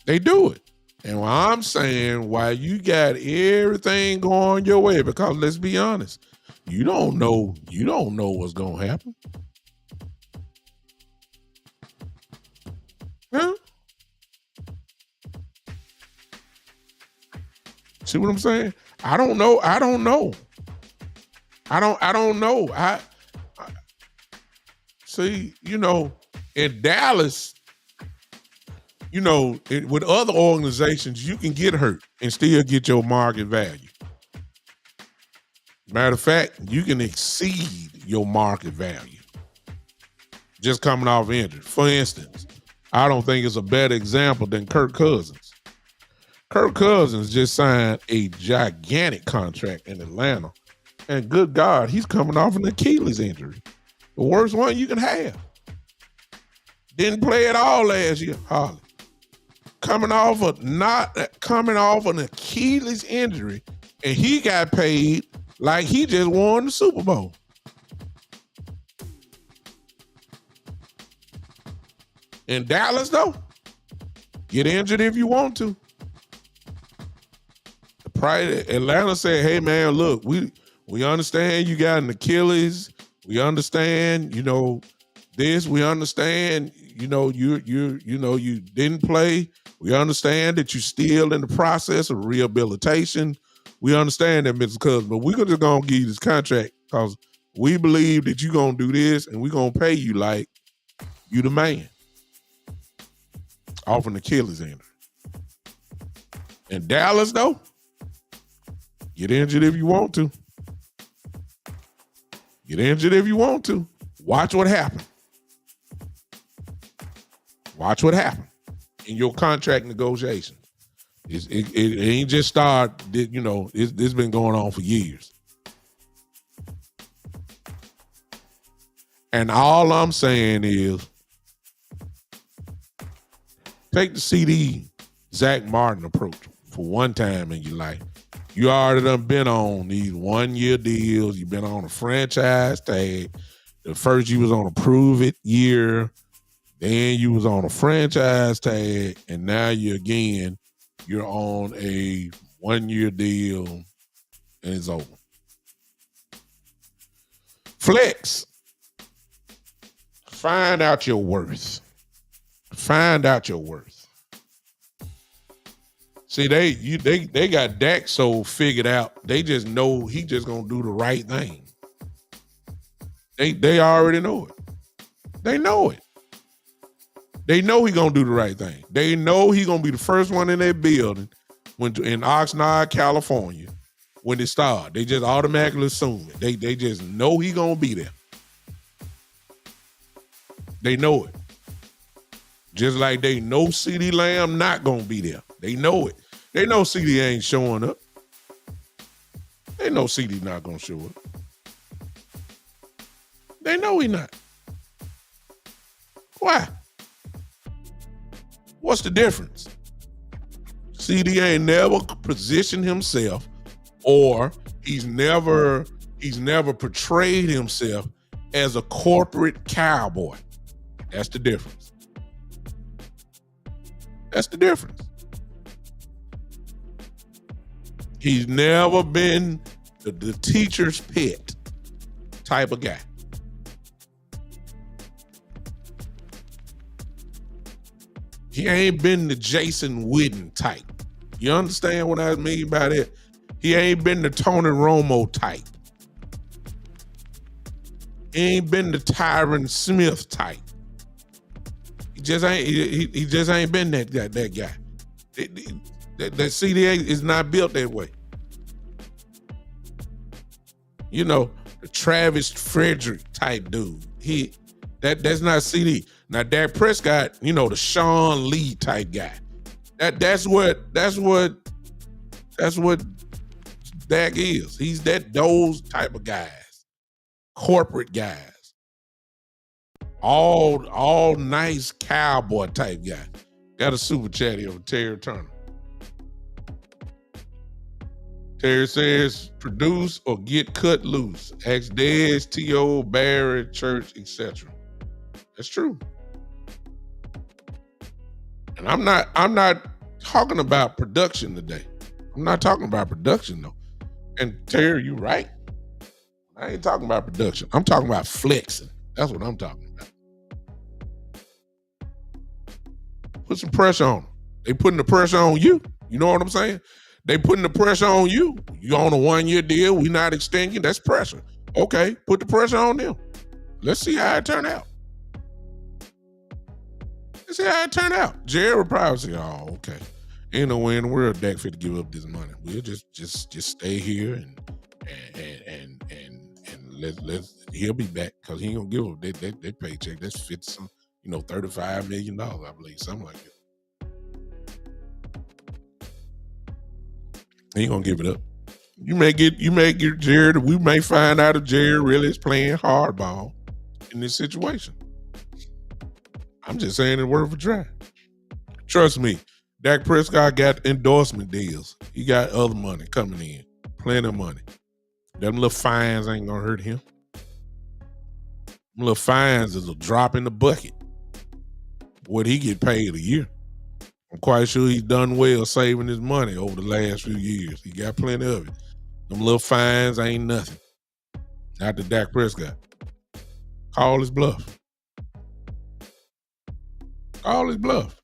They do it. And while I'm saying, while you got everything going your way, because let's be honest, you don't know what's gonna happen. Huh? See what I'm saying? I don't know. I don't know. I see, in Dallas, with other organizations, you can get hurt and still get your market value. Matter of fact, you can exceed your market value just coming off injury. For instance, I don't think it's a better example than Kirk Cousins. Kirk Cousins just signed a gigantic contract in Atlanta. And good God, he's coming off an Achilles injury. The worst one you can have. Didn't play at all last year, hardly. Coming off an Achilles injury, and he got paid like he just won the Super Bowl. In Dallas, though, get injured if you want to. Atlanta said, hey, man, look, we understand you got an Achilles. We understand, this. We understand, you didn't play. We understand that you're still in the process of rehabilitation. We understand that, Mr. Cousins, but we're just going to give you this contract because we believe that you're going to do this and we're going to pay you like you the man. Off an Achilles injury. In Dallas, though, get injured if you want to. Get injured if you want to. Watch what happens. Watch what happens in your contract negotiation. It ain't just started, it's been going on for years. And all I'm saying is take the CD Zach Martin approach for one time in your life. You already done been on these 1-year deals. You've been on a franchise tag. The first you was on a prove it year. Then you was on a franchise tag. And now you're on a 1-year deal and it's over. Flex. Find out your worth. Find out your worth. See, they got Dak so figured out. They just know he just gonna do the right thing. They already know it. They know it. They know he gonna do the right thing. They know he gonna be the first one in their building in Oxnard, California, when it starts. They just automatically assume it. They just know he gonna be there. They know it. Just like they know CeeDee Lamb not gonna be there. They know it. They know CeeDee ain't showing up. They know CeeDee not gonna show up. They know he not. Why? What's the difference? CeeDee ain't never positioned himself, or he's never portrayed himself as a corporate cowboy. That's the difference. That's the difference. He's never been the teacher's pet type of guy. He ain't been the Jason Witten type. You understand what I mean by that? He ain't been the Tony Romo type. He ain't been the Tyron Smith type. He just ain't been that guy. That CDA is not built that way. You know, the Travis Frederick type dude. That's not CD. Now Dak Prescott, you know, the Sean Lee type guy. That's what Dak is. He's those type of guys, corporate guys. All nice cowboy type guy. Got a super chat here from Terry Turner. Terry says, produce or get cut loose. Ask Dez, T.O., Barry, Church, etc. That's true. And I'm not talking about production today. I'm not talking about production though. And Terry, you're right. I ain't talking about production. I'm talking about flexing. That's what I'm talking about. Put some pressure on them. They putting the pressure on you. You know what I'm saying? They putting the pressure on you. You on a 1-year deal. We not extending. That's pressure. Okay, put the pressure on them. Let's see how it turn out. Let's see how it turn out. Jared will probably say, "Oh, okay. Ain't no way in the world Dak fit to give up this money. We'll just stay here and let's he'll be back because he ain't gonna give up that paycheck. That's $50 $35 million, I believe, something like that. He ain't gonna give it up. You may get Jared. We may find out if Jared really is playing hardball in this situation. I'm just saying it's worth a try. Trust me, Dak Prescott got endorsement deals. He got other money coming in, plenty of money. Them little fines ain't gonna hurt him. Them little fines is a drop in the bucket. What he get paid a year. I'm quite sure he's done well saving his money over the last few years. He got plenty of it. Them little fines ain't nothing. Not to Dak Prescott. Call his bluff. Call his bluff.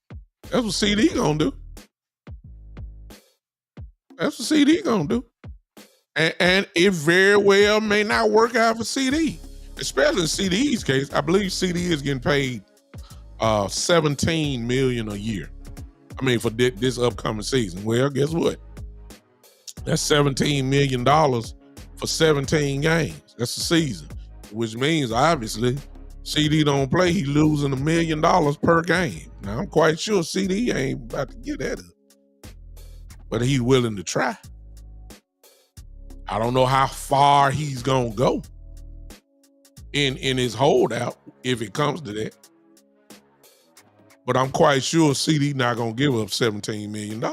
That's what CD gonna do. That's what CD gonna do. And it very well may not work out for CD. Especially in CD's case. I believe CD is getting paid $17 million a year. I mean, for this upcoming season. Well, guess what? That's $17 million for 17 games. That's the season. Which means, obviously, CD don't play, he losing $1 million per game. Now, I'm quite sure CD ain't about to get at it. But he's willing to try. I don't know how far he's going to go. in his holdout if it comes to that. But I'm quite sure CD not gonna give up $17 million.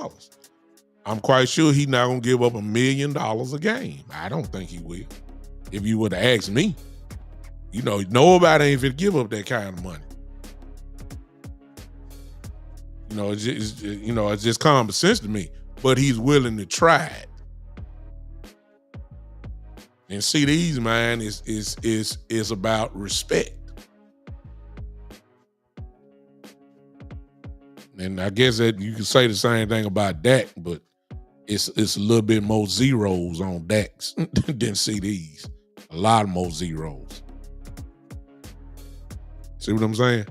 I'm quite sure he's not gonna give up $1 million a game. I don't think he will. If you would have asked me, nobody ain't finna give up that kind of money. It's just common sense to me. But he's willing to try it. And CD's mind is about respect. And I guess that you can say the same thing about Dak, but it's a little bit more zeros on Dak's than CD's. A lot more zeros. See what I'm saying?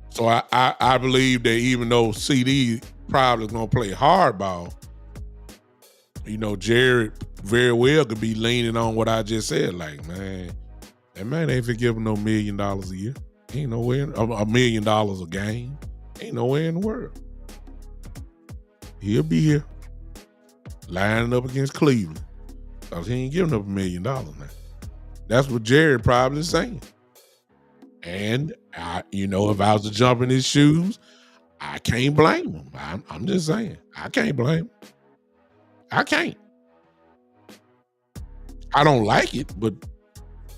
So I believe that even though CD probably gonna play hardball, Jared very well could be leaning on what I just said. Like, man, that man ain't for giving no $1 million a year. Ain't nowhere $1 million a game. Ain't nowhere in the world. He'll be here lining up against Cleveland because he ain't giving up $1 million now. That's what Jared probably saying. And if I was to jump in his shoes, I can't blame him. I'm just saying, I can't blame him. I can't. I don't like it, but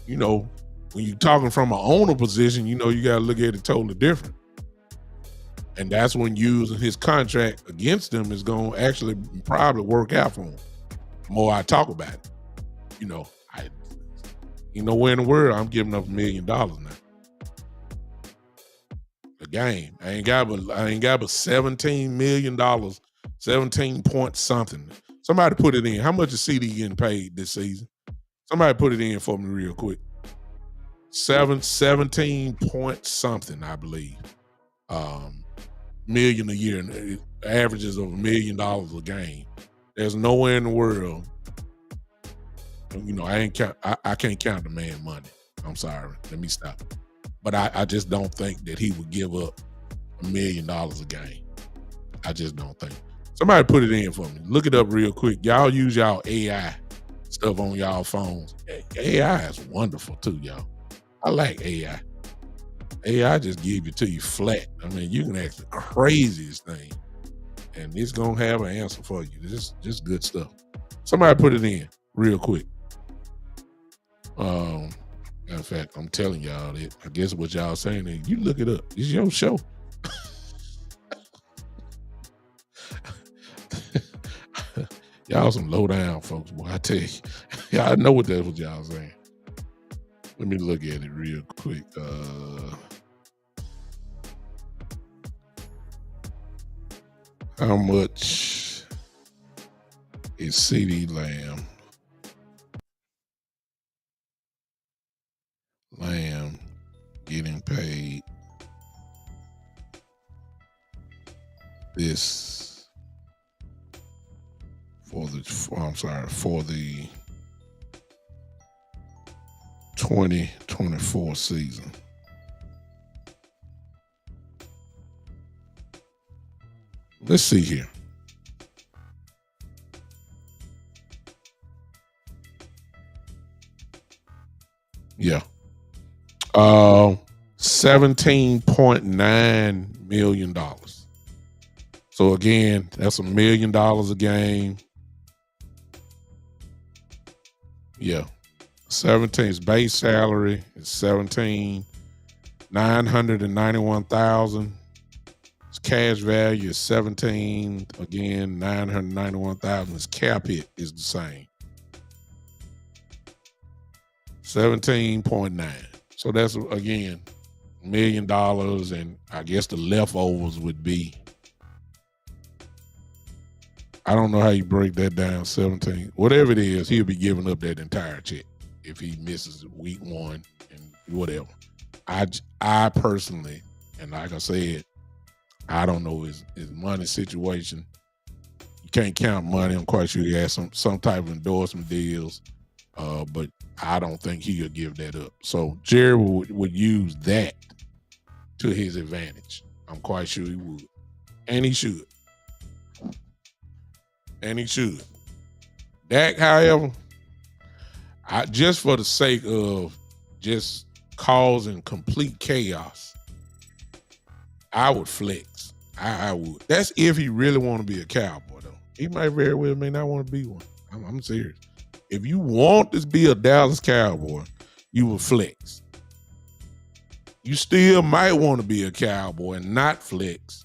when you're talking from an owner position, you got to look at it totally different. And that's when using his contract against him is going to actually probably work out for him. The more I talk about it, where in the world I'm giving up $1 million now. A game. I ain't got but $17 million, 17 point something. Somebody put it in. How much is CD getting paid this season? Somebody put it in for me real quick. 17 point something, I believe. Million a year, and it averages of $1 million a game. There's nowhere in the world. I can't count the man money. I'm sorry. Let me stop. But I just don't think that he would give up $1 million a game. I just don't think. Somebody put it in for me. Look it up real quick. Y'all use y'all AI stuff on y'all phones. AI is wonderful too, y'all. I like AI. AI just give it to you flat. I mean, you can ask the craziest thing, and it's gonna have an answer for you. It's just good stuff. Somebody put it in real quick. In fact, I'm telling y'all that I guess what y'all saying is you look it up. It's your show. Y'all some low down folks, boy. I tell you. Y'all know what that's what y'all saying. Let me look at it real quick. How much is CeeDee Lamb? Lamb getting paid this for the 2024 season. Let's see here. Yeah. $17.9 million. So again, that's $1 million a game. Yeah. 17's base salary is $17,991,000. His cash value is 17. Again, 991,000. His cap hit is the same. 17.9. So that's again $1 million, and I guess the leftovers would be. I don't know how you break that down. 17, whatever it is, he'll be giving up that entire check if he misses week one and whatever. I personally, and like I said, I don't know his money situation. You can't count money. I'm quite sure he has some type of endorsement deals, but I don't think he'll give that up. So Jerry would use that to his advantage. I'm quite sure he would, and he should. And he should. Dak, however, just for the sake of just causing complete chaos, I would flex. I would. That's if he really want to be a Cowboy, though. He might very well may not want to be one. I'm serious. If you want to be a Dallas Cowboy, you will flex. You still might want to be a Cowboy and not flex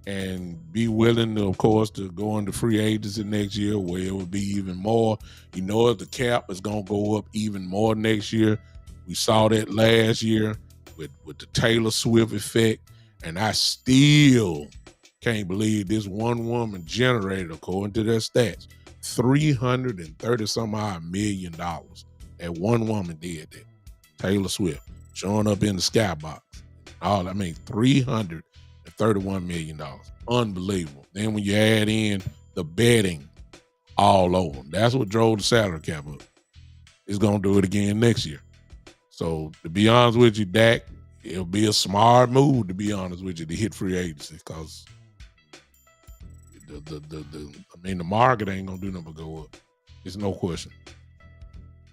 and be willing to, of course, to go into free agency next year where it will be even more. You know, the cap is going to go up even more next year. We saw that last year with the Taylor Swift effect, and I still can't believe this one woman generated, according to their stats, $330-some-odd million. And one woman did that. Taylor Swift showing up in the skybox. $331 million. Unbelievable. Then when you add in the betting all over them, that's what drove the salary cap up. It's going to do it again next year. So to be honest with you, Dak, it'll be a smart move, to be honest with you, to hit free agency because the market ain't going to do nothing but go up. It's no question.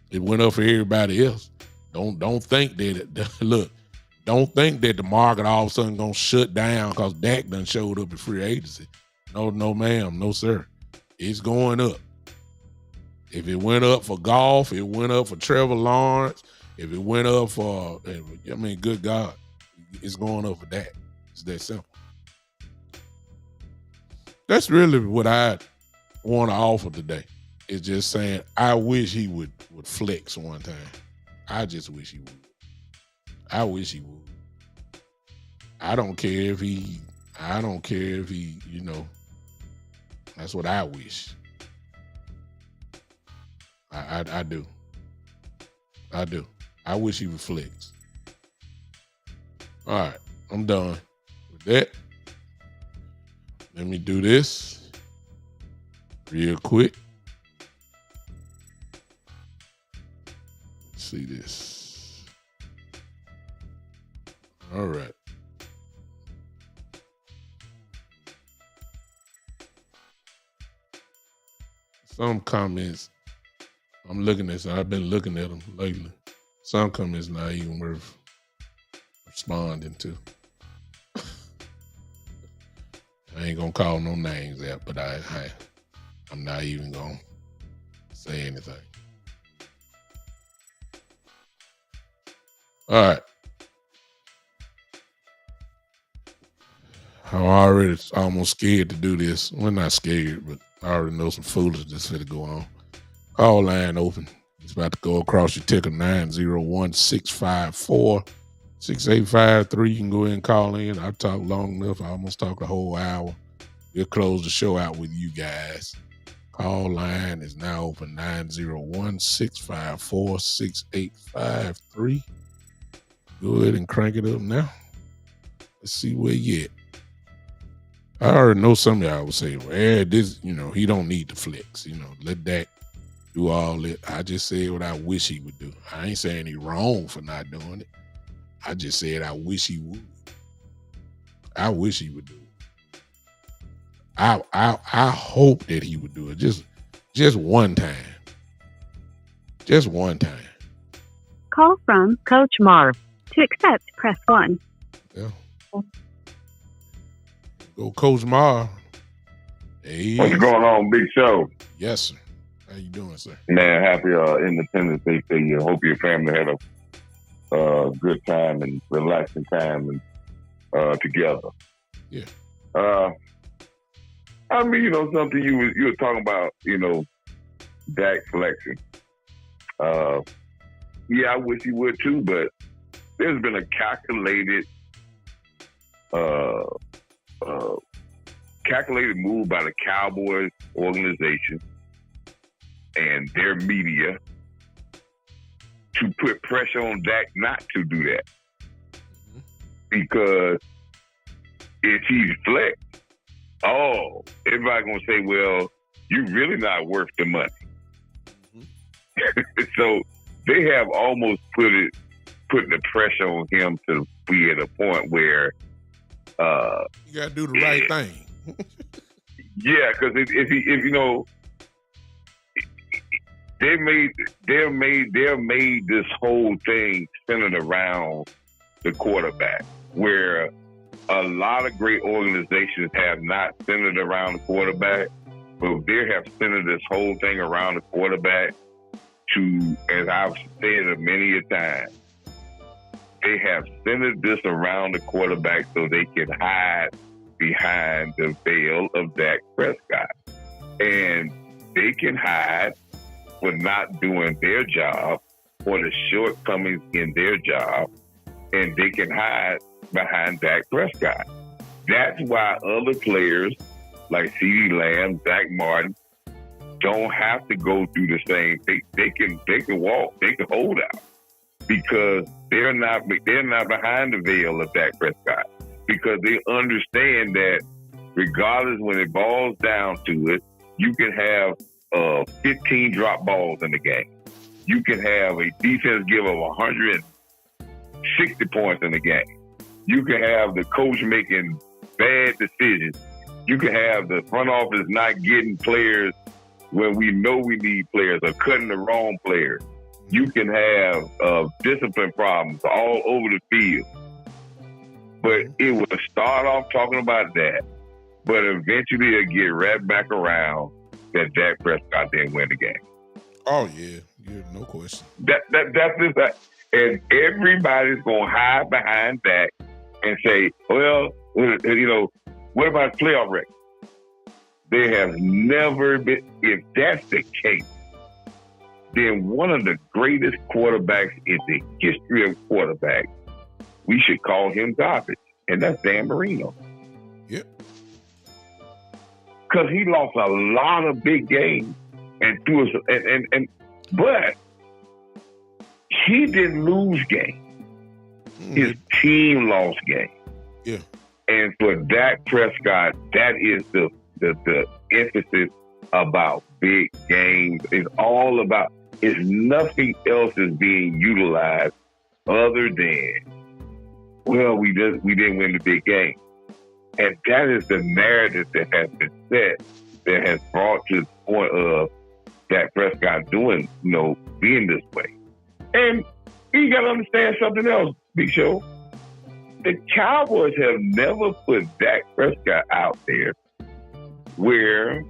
It went up for everybody else. Don't think that don't think that the market all of a sudden gonna shut down because Dak done showed up at free agency. No, ma'am, no, sir. It's going up. If it went up for golf, it went up for Trevor Lawrence. If it went up for, good God, it's going up for Dak. It's that simple. That's really what I want to offer today. It's just saying I wish he would flex one time. I just wish he would. I wish he would. I don't care if he, that's what I wish. I do. I wish he would flex. All right, I'm done with that. Let me do this real quick. Let's see this. All right. Some comments, I'm looking at, I've been looking at them lately. Some comments not even worth responding to. I ain't gonna call no names out, but I'm not even gonna say anything. All right. I'm already almost scared to do this. We're not scared, but I already know some foolishness that's going to go on. Call line open. It's about to go across your ticker, 901-654-6853. You can go ahead and call in. I've talked long enough. I almost talked a whole hour. We'll close the show out with you guys. Call line is now open, 901-654-6853. Go ahead and crank it up now. Let's see where you at. I already know some of y'all would say, well, this, he don't need to flex. Let Dak do all that. I just said what I wish he would do. I ain't saying he wrong for not doing it. I just said I wish he would. I wish he would do it. I hope that he would do it. Just one time. Just one time. Call from Coach Marv. To accept, press 1. Yeah. Go Coach Marv. Hey. What's going on, Big Show? Yes, sir. How you doing, sir? Man, happy Independence Day to you. Hope your family had a good time and relaxing time and together. Yeah. Something you were talking about, Dak flexing. Yeah, I wish he would too, but there's been a calculated move by the Cowboys organization and their media to put pressure on Dak not to do that. Mm-hmm. Because if he's flexed, everybody's going to say, well, you're really not worth the money. Mm-hmm. So they have almost putting the pressure on him to be at a point where you got to do the right thing. Yeah, because if they made this whole thing centered around the quarterback, where a lot of great organizations have not centered around the quarterback, but they have centered this whole thing around the quarterback to, as I've said many a time, they have centered this around the quarterback so they can hide behind the veil of Dak Prescott. And they can hide for not doing their job or the shortcomings in their job, and they can hide behind Dak Prescott. That's why other players like CeeDee Lamb, Dak Martin, don't have to go through the same thing. They can walk, they can hold out, because they're not behind the veil of Dak Prescott, because they understand that regardless, when it boils down to it, you can have 15 drop balls in the game. You can have a defense give up 160 points in the game. You can have the coach making bad decisions. You can have the front office not getting players when we know we need players, or cutting the wrong players. You can have discipline problems all over the field. But it will start off talking about that, but eventually it'll get right back around that Dak Prescott didn't win the game. Oh, yeah, no question. That's just that. And everybody's going to hide behind Dak and say, well, what about playoff record? They have never been. If that's the case, then one of the greatest quarterbacks in the history of quarterbacks, we should call him garbage, and that's Dan Marino. Yep. Because he lost a lot of big games but he didn't lose games. His team lost games. Yeah. And for Dak Prescott, that is the emphasis about big games. It's all about, nothing else is being utilized other than, well, we didn't win the big game. And that is the narrative that has been set, that has brought to the point of Dak Prescott being this way. And you got to understand something else, Big Show. The Cowboys have never put Dak Prescott out there where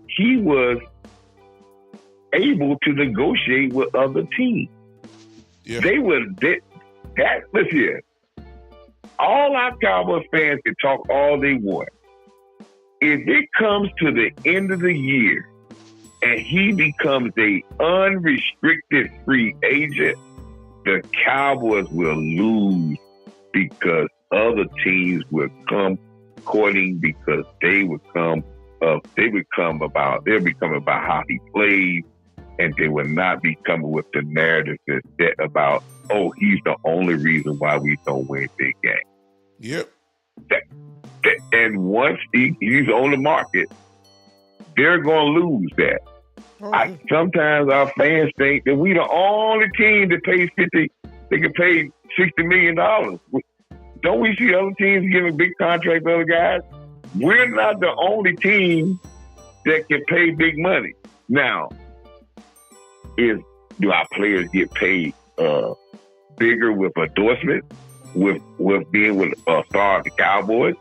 he was able to negotiate with other teams. Yeah. Let's hear. All our Cowboys fans can talk all they want. If it comes to the end of the year and he becomes a unrestricted free agent, the Cowboys will lose, because other teams will come courting, because they'll become about how he plays, and they will not be coming with the narrative that's set about, oh, he's the only reason why we don't win big games. Yep. And once he's on the market, they're going to lose that. Oh, sometimes our fans think that we the only team that pays they can pay $60 million. Don't we see other teams giving big contracts to other guys? We're not the only team that can pay big money. Now, do our players get paid bigger with endorsements, with being with a star of the Cowboys?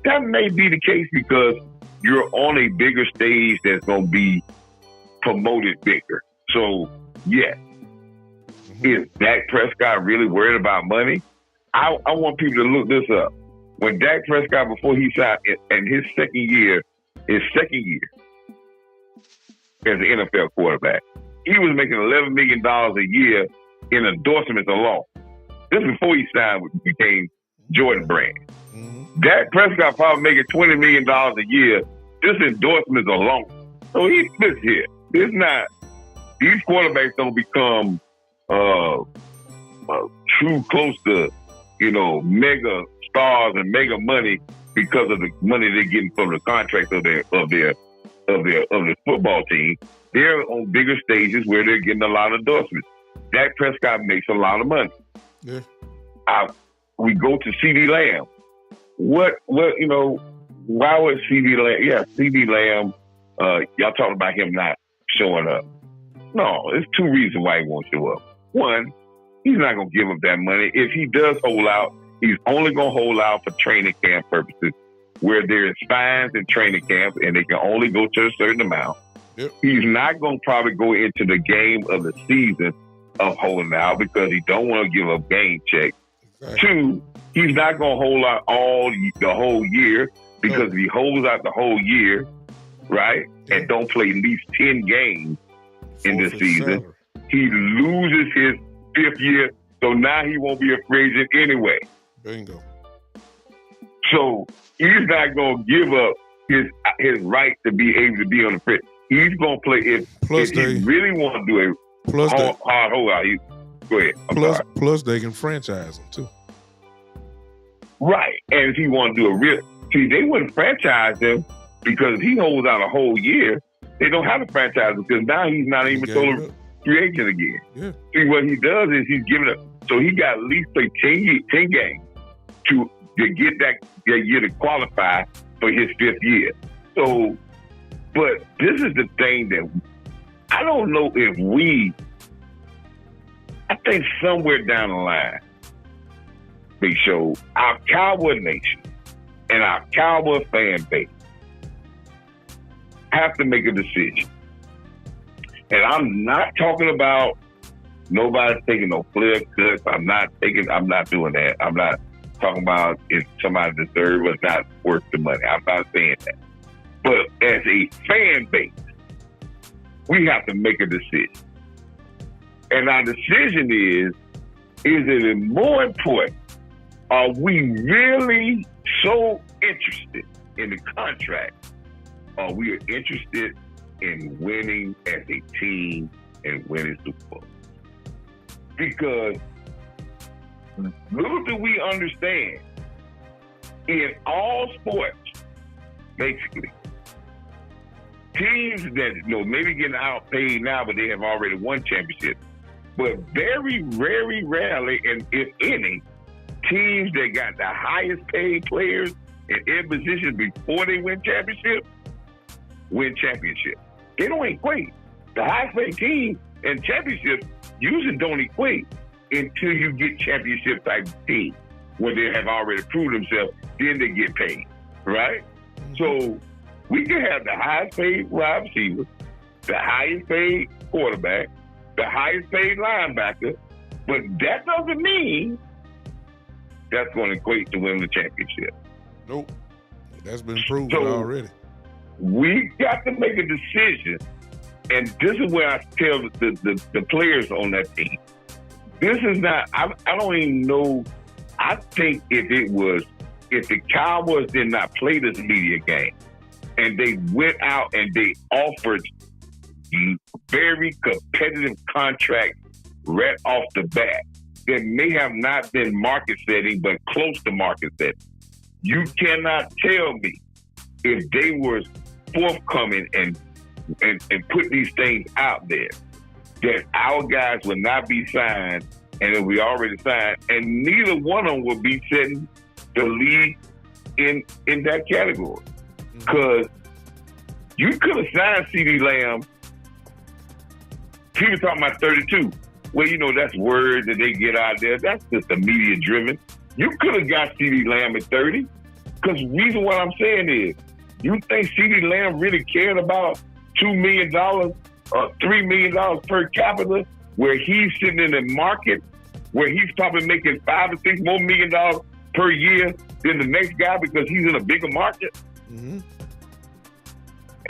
That may be the case, because you're on a bigger stage that's going to be promoted bigger. So, yes. Is Dak Prescott really worried about money? I want people to look this up. When Dak Prescott, before he signed, in his second year as an NFL quarterback, he was making $11 million a year in endorsements alone. This is before he signed, became Jordan Brand. Mm-hmm. Dak Prescott probably making $20 million a year, just endorsements alone. So he's here. It's not, these quarterbacks don't become too close to, mega stars and mega money because of the money they're getting from the contract of the football team. They're on bigger stages where they're getting a lot of endorsements. Dak Prescott makes a lot of money. Yeah. We go to CeeDee Lamb. Why was CeeDee Lamb? Yeah, CeeDee Lamb. Y'all talking about him not showing up. No, there's two reasons why he won't show up. One, he's not going to give up that money. If he does hold out, he's only going to hold out for training camp purposes, where there's fines in training camp and they can only go to a certain amount. Yep. He's not going to probably go into the game of the season of holding out because he don't want to give up game checks. Exactly. Two, he's not going to hold out the whole year because if he holds out the whole year, right, and don't play at least 10 games in the season, he loses his 5th year, so now he won't be a free agent anyway. Bingo. So he's not going to give up his right to be able to be on the field. He's going to play if he really want to do a hard holdout. Go ahead. Plus, they can franchise him too. Right, and if he want to do a real, they wouldn't franchise him because if he holds out a whole year, they don't have to franchise him because now he's not even total free agent again. Yeah. See, what he does is he's giving up. So he got at least play 10 games to get that year to qualify for his 5th year. So, but this is the thing that I don't know if I think somewhere down the line, Big Show, our Cowboy Nation and our Cowboy fan base have to make a decision. And I'm not talking about nobody's taking no player cuts. I'm not doing that. I'm not talking about if somebody deserves or not worth the money. I'm not saying that. But as a fan base, we have to make a decision. And our decision is it more important? Are we really so interested in the contract? Or we are interested in winning as a team and winning Super Bowl? Because little do we understand, in all sports, basically, teams that maybe getting outpaid now, but they have already won championships. But very, very rarely, and if any, teams that got the highest paid players in every position before they win championship. They don't equate. The highest paid team and championships usually don't equate until you get championship type team where they have already proved themselves, then they get paid, right? So we can have the highest paid wide receiver, the highest paid quarterback, the highest paid linebacker, but that doesn't mean that's going to equate to winning the championship. Nope. That's been proven already. We got to make a decision, and this is where I tell the players on that team. This is not, I don't even know, I think if the Cowboys did not play this media game, and they went out and they offered very competitive contract right off the bat that may have not been market setting, but close to market setting. You cannot tell me if they were forthcoming and put these things out there that our guys would not be signed and that we already signed, and neither one of them would be setting the league in that category. Because you could have signed CeeDee Lamb. People talking about 32. Well, that's words that they get out there. That's just the media driven. You could have got CeeDee Lamb at 30. Because the reason what I'm saying is, you think CeeDee Lamb really cared about $2 million or $3 million per capita, where he's sitting in the market, where he's probably making $5 or $6 more million per year than the next guy because he's in a bigger market? Mm-hmm.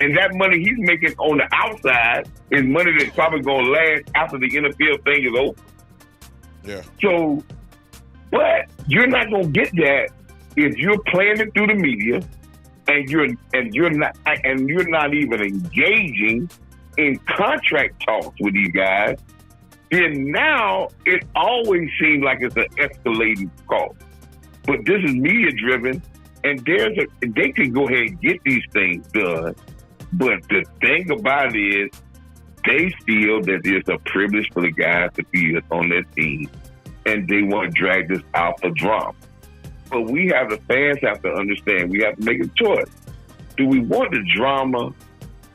And that money he's making on the outside is money that's probably going to last after the NFL thing is over. Yeah. So, but you're not going to get that if you're playing it through the media and you're not even engaging in contract talks with these guys. Then now it always seems like it's an escalating cost. But this is media driven, and they can go ahead and get these things done. But the thing about it is, they feel that it's a privilege for the guys to be on their team, and they want to drag this out for drama. But the fans have to understand, we have to make a choice. Do we want the drama,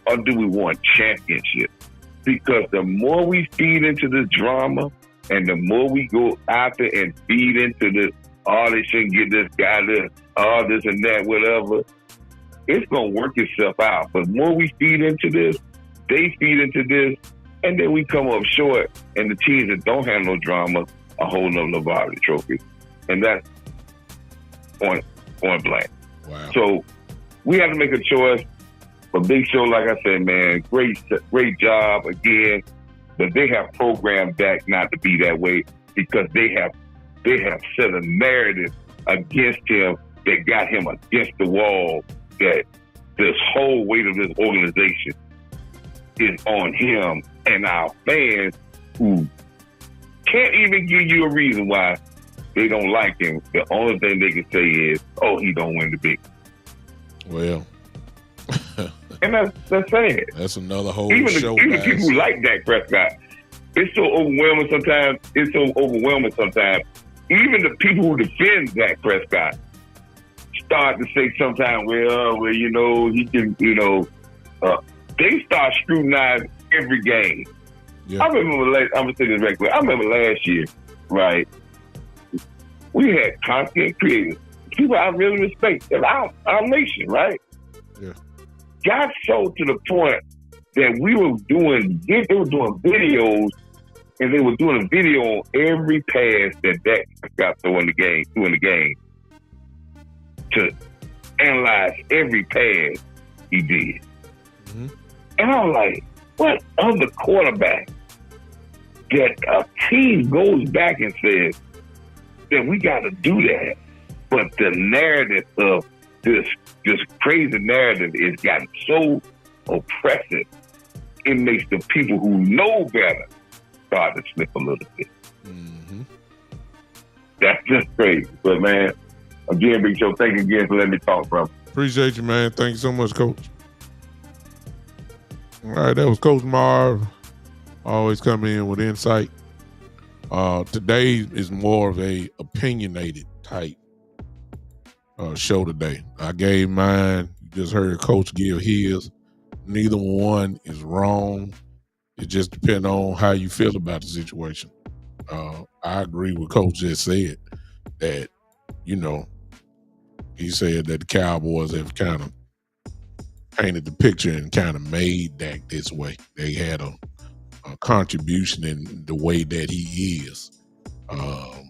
or do we want championship? Because the more we feed into this drama and the more we go after and feed into this, oh, they shouldn't get this guy this, oh, this and that, whatever, it's going to work itself out. But the more we feed into this, they feed into this, and then we come up short, and the teams that don't have no drama are holding up Lombardi trophy. And that's point blank. Wow. So we have to make a choice. But Big Show, like I said, man, great job again. But they have programmed Dak not to be that way because they have set a narrative against him that got him against the wall, that this whole weight of this organization is on him and our fans who can't even give you a reason why they don't like him. The only thing they can say is, oh, he don't win the big. Well, and that's sad. That's another whole show. Even people who like Dak Prescott, it's so overwhelming sometimes. Even the people who defend Dak Prescott start to say sometimes, well, you know, he can, you know, they start scrutinizing every game. Yeah. I'm going to say this right quick. I remember last year, right? We had content creators, people I really respect in our nation, right? Yeah. Got so to the point that they were doing videos, and they were doing a video on every pass that Dak got throwing the game to analyze every pass he did. Mm-hmm. And I was like, what other quarterback that a team goes back and says that we got to do that? But the narrative of this crazy narrative has gotten so oppressive, it makes the people who know better start to slip a little bit. Mm-hmm. That's just crazy. But, man, again, Big Show, thank you again for letting me talk, bro. Appreciate you, man. Thank you so much, Coach. All right, that was Coach Marv. Always come in with insight. Today is more of a opinionated type show today. I gave mine. You just heard Coach give his. Neither one is wrong. It just depends on how you feel about the situation. I agree with Coach just said that, you know, he said that the Cowboys have kind of painted the picture and kind of made Dak this way. They had a contribution in the way that he is. I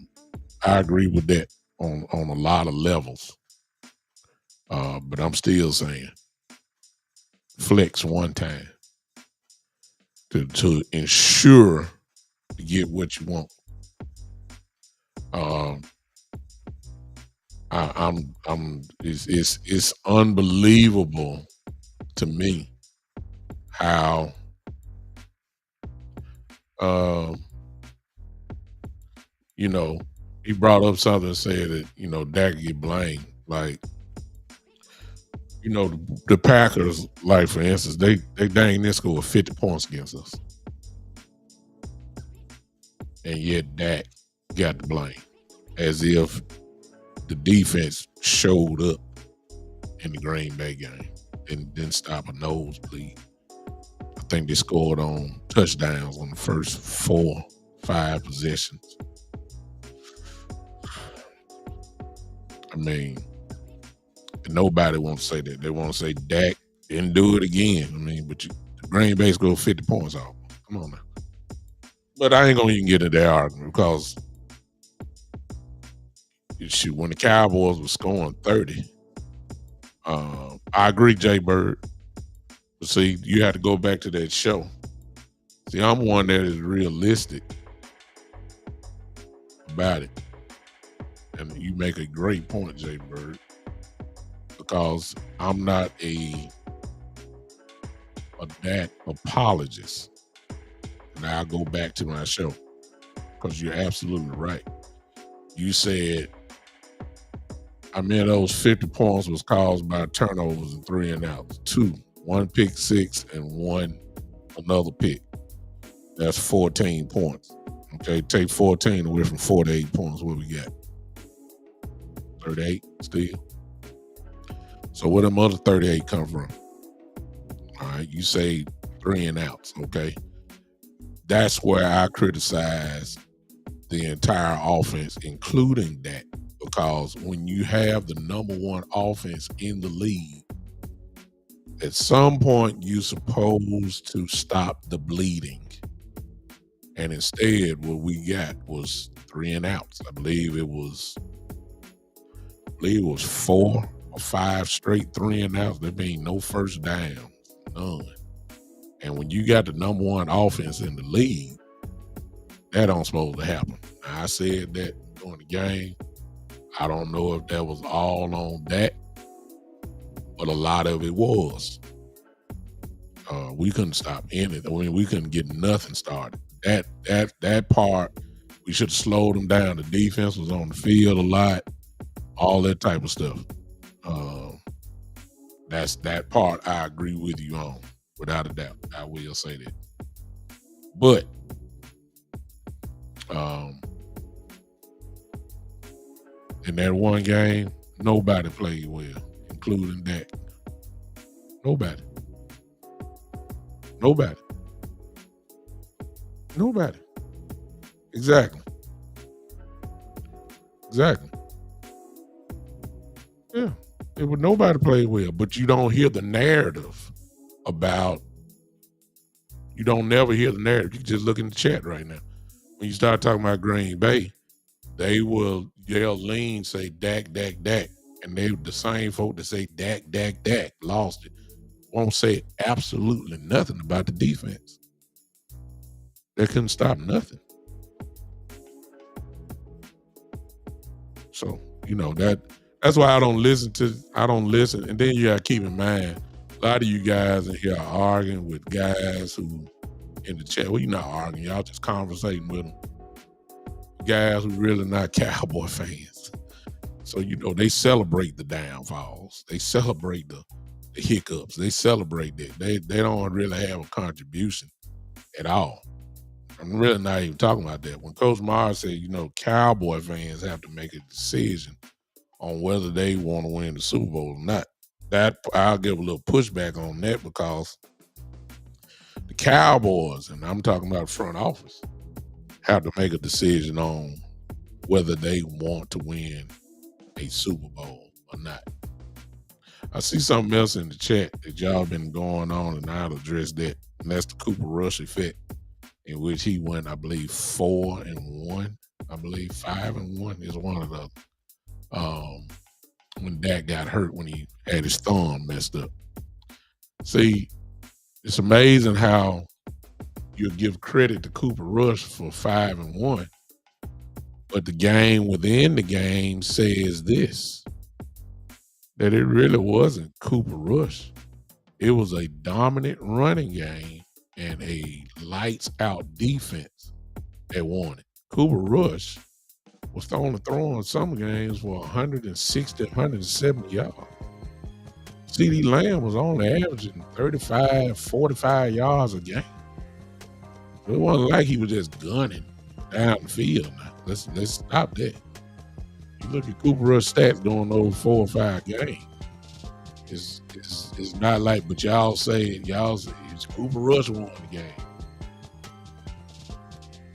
agree with that on a lot of levels. But I'm still saying flex one time to ensure to get what you want. It's unbelievable to me how you know, he brought up something and said that, you know, Dak get blamed. Like, you know, the Packers, like for instance, they dang near scored 50 points against us. And yet Dak got the blame. As if the defense showed up in the Green Bay game and didn't stop a nosebleed. I think they scored on touchdowns on the first 4-5 possessions. I mean, nobody wants to say that. They want to say Dak didn't do it again. I mean, but the Green Bay scored 50 points off. Come on now. But I ain't going to even get into that argument because shoot, when the Cowboys were scoring 30, I agree, Jay Bird. But see, you have to go back to that show. See, I'm one that is realistic about it. And you make a great point, Jay Bird, because I'm not a Dak apologist. Now I'll go back to my show because you're absolutely right. You said, I mean, those 50 points was caused by turnovers and 3 and outs. 2, 1 pick six and 1 another pick. That's 14 points. Okay, take 14 away from 48 points. What we got? 38 still. So where them other 38 come from? All right, you say 3 and outs. Okay, that's where I criticize the entire offense, including that, because when you have the number one offense in the league, at some point you're supposed to stop the bleeding. And instead, what we got was 3 and outs. I believe it was 4 or 5 straight 3 and outs. There being no first down, none. And when you got the number one offense in the league, that don't supposed to happen. Now, I said that during the game. I don't know if that was all on that, but a lot of it was. We couldn't stop anything. I mean, we couldn't get nothing started. That part, we should have slowed them down. The defense was on the field a lot, all that type of stuff. That's that part I agree with you on, without a doubt. I will say that. But in that one game, nobody played well, including Dak. Nobody. Exactly. Yeah. Nobody played well, but you don't hear the narrative about. You don't never hear the narrative. You can just look in the chat right now. When you start talking about Green Bay, they'll lean, say Dak, and they the same folk that say Dak, lost it. Won't say absolutely nothing about the defense. They couldn't stop nothing. So, that's why I don't listen. And then you gotta keep in mind, a lot of you guys in here are arguing with guys who in the chat. Well, you're not arguing, y'all just conversating with them. Guys who really not Cowboy fans. So, they celebrate the downfalls. They celebrate the hiccups. They celebrate that. They don't really have a contribution at all. I'm really not even talking about that. When Coach Marv said, Cowboy fans have to make a decision on whether they want to win the Super Bowl or not, that I'll give a little pushback on that, because the Cowboys, and I'm talking about front office, have to make a decision on whether they want to win a Super Bowl or not. I see something else in the chat that y'all been going on, and I'll address that, and that's the Cooper Rush effect, in which he went, I believe, 4-1. I believe 5-1 is one of the when Dak got hurt, when he had his thumb messed up. See, it's amazing how you give credit to Cooper Rush for 5-1, but the game within the game says this, that it really wasn't Cooper Rush. It was a dominant running game and a lights out defense that won it. Cooper Rush was only throwing some games for 160, 170 yards. CeeDee Lamb was only averaging 35, 45 yards a game. It wasn't like he was just gunning down the field now. Let's stop that. You look at Cooper Rush stats during those 4 or 5 games. It's not like, but y'all say it's Cooper Rush won the game.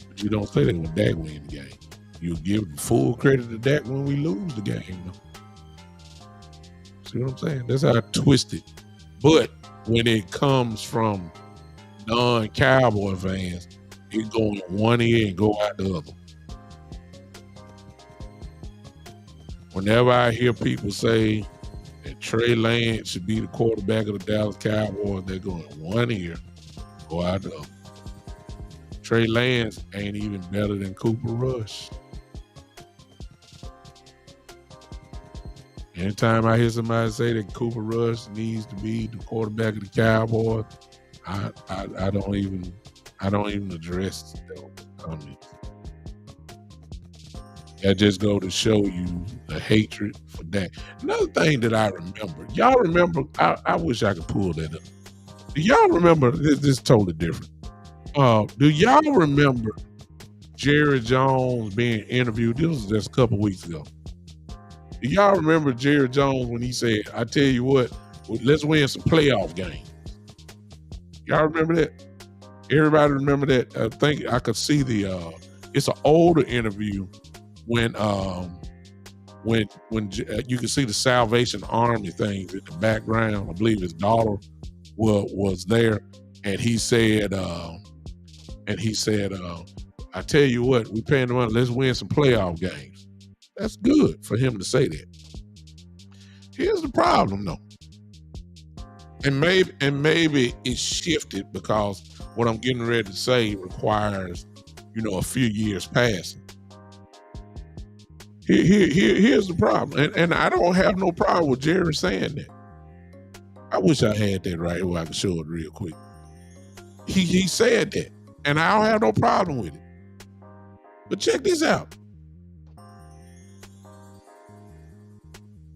But you don't say that when Dak win the game. You give full credit to Dak when we lose the game. See what I'm saying? That's how I twist it. But when it comes from non-Cowboy fans, it go in one ear and go out the other. Whenever I hear people say that Trey Lance should be the quarterback of the Dallas Cowboys, they're going one ear, go out the other. Trey Lance ain't even better than Cooper Rush. Anytime I hear somebody say that Cooper Rush needs to be the quarterback of the Cowboys, I don't even address them comments. That just go to show you the hatred for Dak. Another thing that I remember, y'all remember, I wish I could pull that up. Do y'all remember, this is totally different. Do y'all remember Jerry Jones being interviewed? This was just a couple weeks ago. Do y'all remember Jerry Jones when he said, I tell you what, let's win some playoff games? Y'all remember that? Everybody remember that? I think I could see it's an older interview when you can see the Salvation Army things in the background. I believe his daughter was there, and he said, I tell you what, we paying the money, let's win some playoff games. That's good for him to say that. Here's the problem though. And maybe it's shifted because what I'm getting ready to say requires, a few years passing. Here's the problem, and I don't have no problem with Jerry saying that. I wish I had that right here where I could show it real quick. He said that, and I don't have no problem with it. But check this out.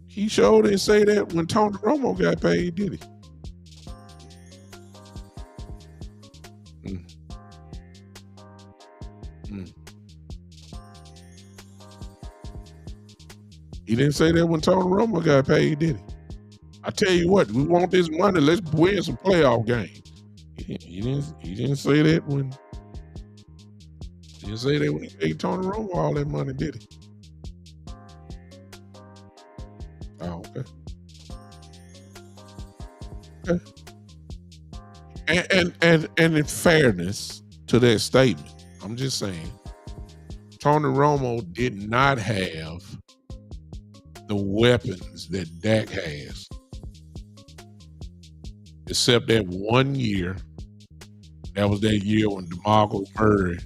He sure didn't say that when Tony Romo got paid, did he? He didn't say that when Tony Romo got paid, did he? I tell you what, we want this money. Let's win some playoff games. He didn't say that when. He didn't say that when he paid Tony Romo all that money, did he? Oh, okay. And in fairness to that statement, I'm just saying, Tony Romo did not have the weapons that Dak has, except that 1 year. That was that year when DeMarco Murray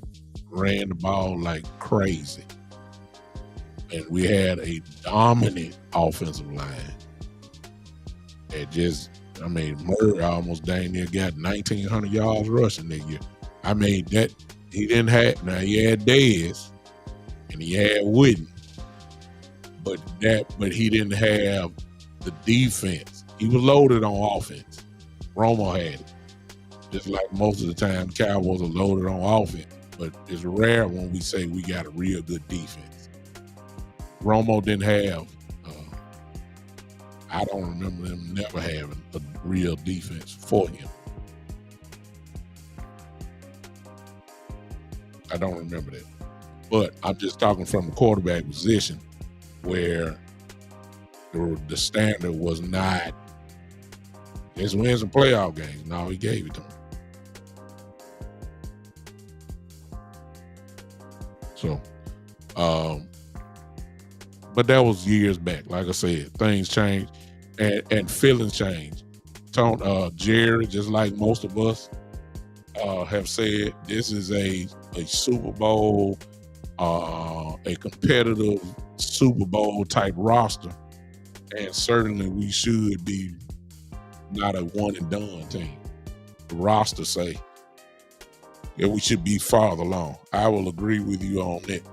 ran the ball like crazy, and we had a dominant offensive line. Murray almost dang near got 1,900 yards rushing that year. That he didn't have. Now he had Dez, and he had Wooden, but he didn't have the defense. He was loaded on offense. Romo had it. Just like most of the time, Cowboys are loaded on offense. But it's rare when we say we got a real good defense. Romo didn't have. I don't remember them never having a real defense for him. I don't remember that. But I'm just talking from the quarterback position where the standard was not, let's win some playoff games. No, he gave it to him. So, but that was years back. Like I said, things change and feelings change. Jerry, just like most of us have said, this is a Super Bowl, a competitive Super Bowl type roster, and certainly we should be not a one and done team. The roster say that we should be farther along. I will agree with you on that.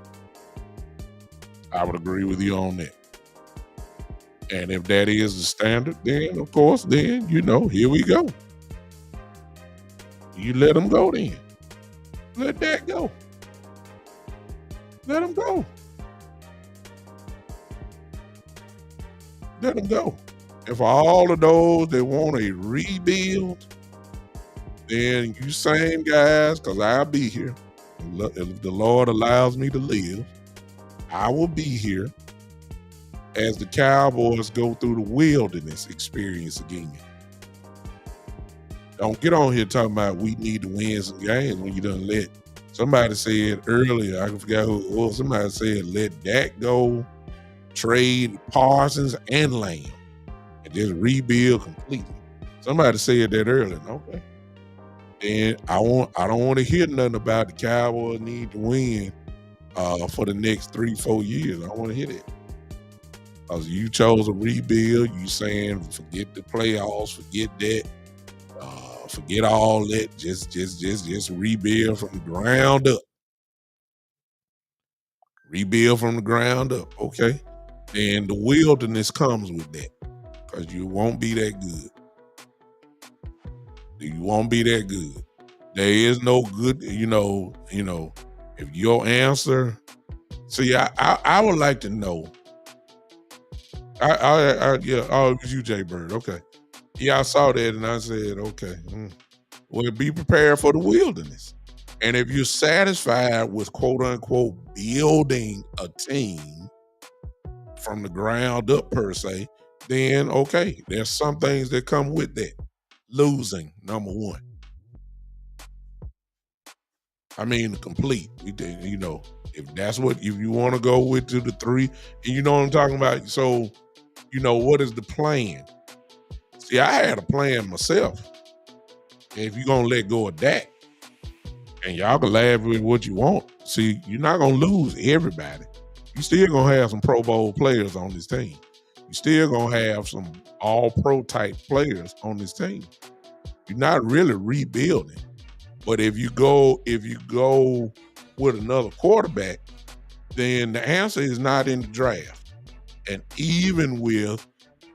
And if that is the standard, then of course, then here we go. You let them go then. Let that go. Let them go. Let them go. And for all of those that want a rebuild, then you same guys, because I'll be here. If the Lord allows me to live, I will be here as the Cowboys go through the wilderness experience again. Don't get on here talking about we need to win some games when you done let. Somebody said earlier, I forgot who it was, somebody said let Dak go, trade Parsons and Lamb, and just rebuild completely. Somebody said that earlier. Okay. And I don't want to hear nothing about the Cowboys need to win for the next 3-4 years. I don't want to hear that. Because you chose a rebuild, you saying forget the playoffs, forget that, forget all that, just rebuild from the ground up. Rebuild from the ground up, okay? And the wilderness comes with that, because you won't be that good. You won't be that good. There is no good, if your answer. See, I would like to know. It was you, Jay Bird. Okay. Yeah, I saw that and I said, okay, Well, be prepared for the wilderness. And if you're satisfied with quote unquote building a team from the ground up per se, then okay, there's some things that come with that. Losing, number one. I mean, complete. You know, if you want to go with to the 3, and you know what I'm talking about. So, you know, what is the plan? See, I had a plan myself. If you're gonna let go of Dak, and y'all can laugh with what you want. See, you're not gonna lose everybody. You still gonna have some Pro Bowl players on this team. You still gonna have some all-pro type players on this team. You're not really rebuilding. But if you go with another quarterback, then the answer is not in the draft. And even with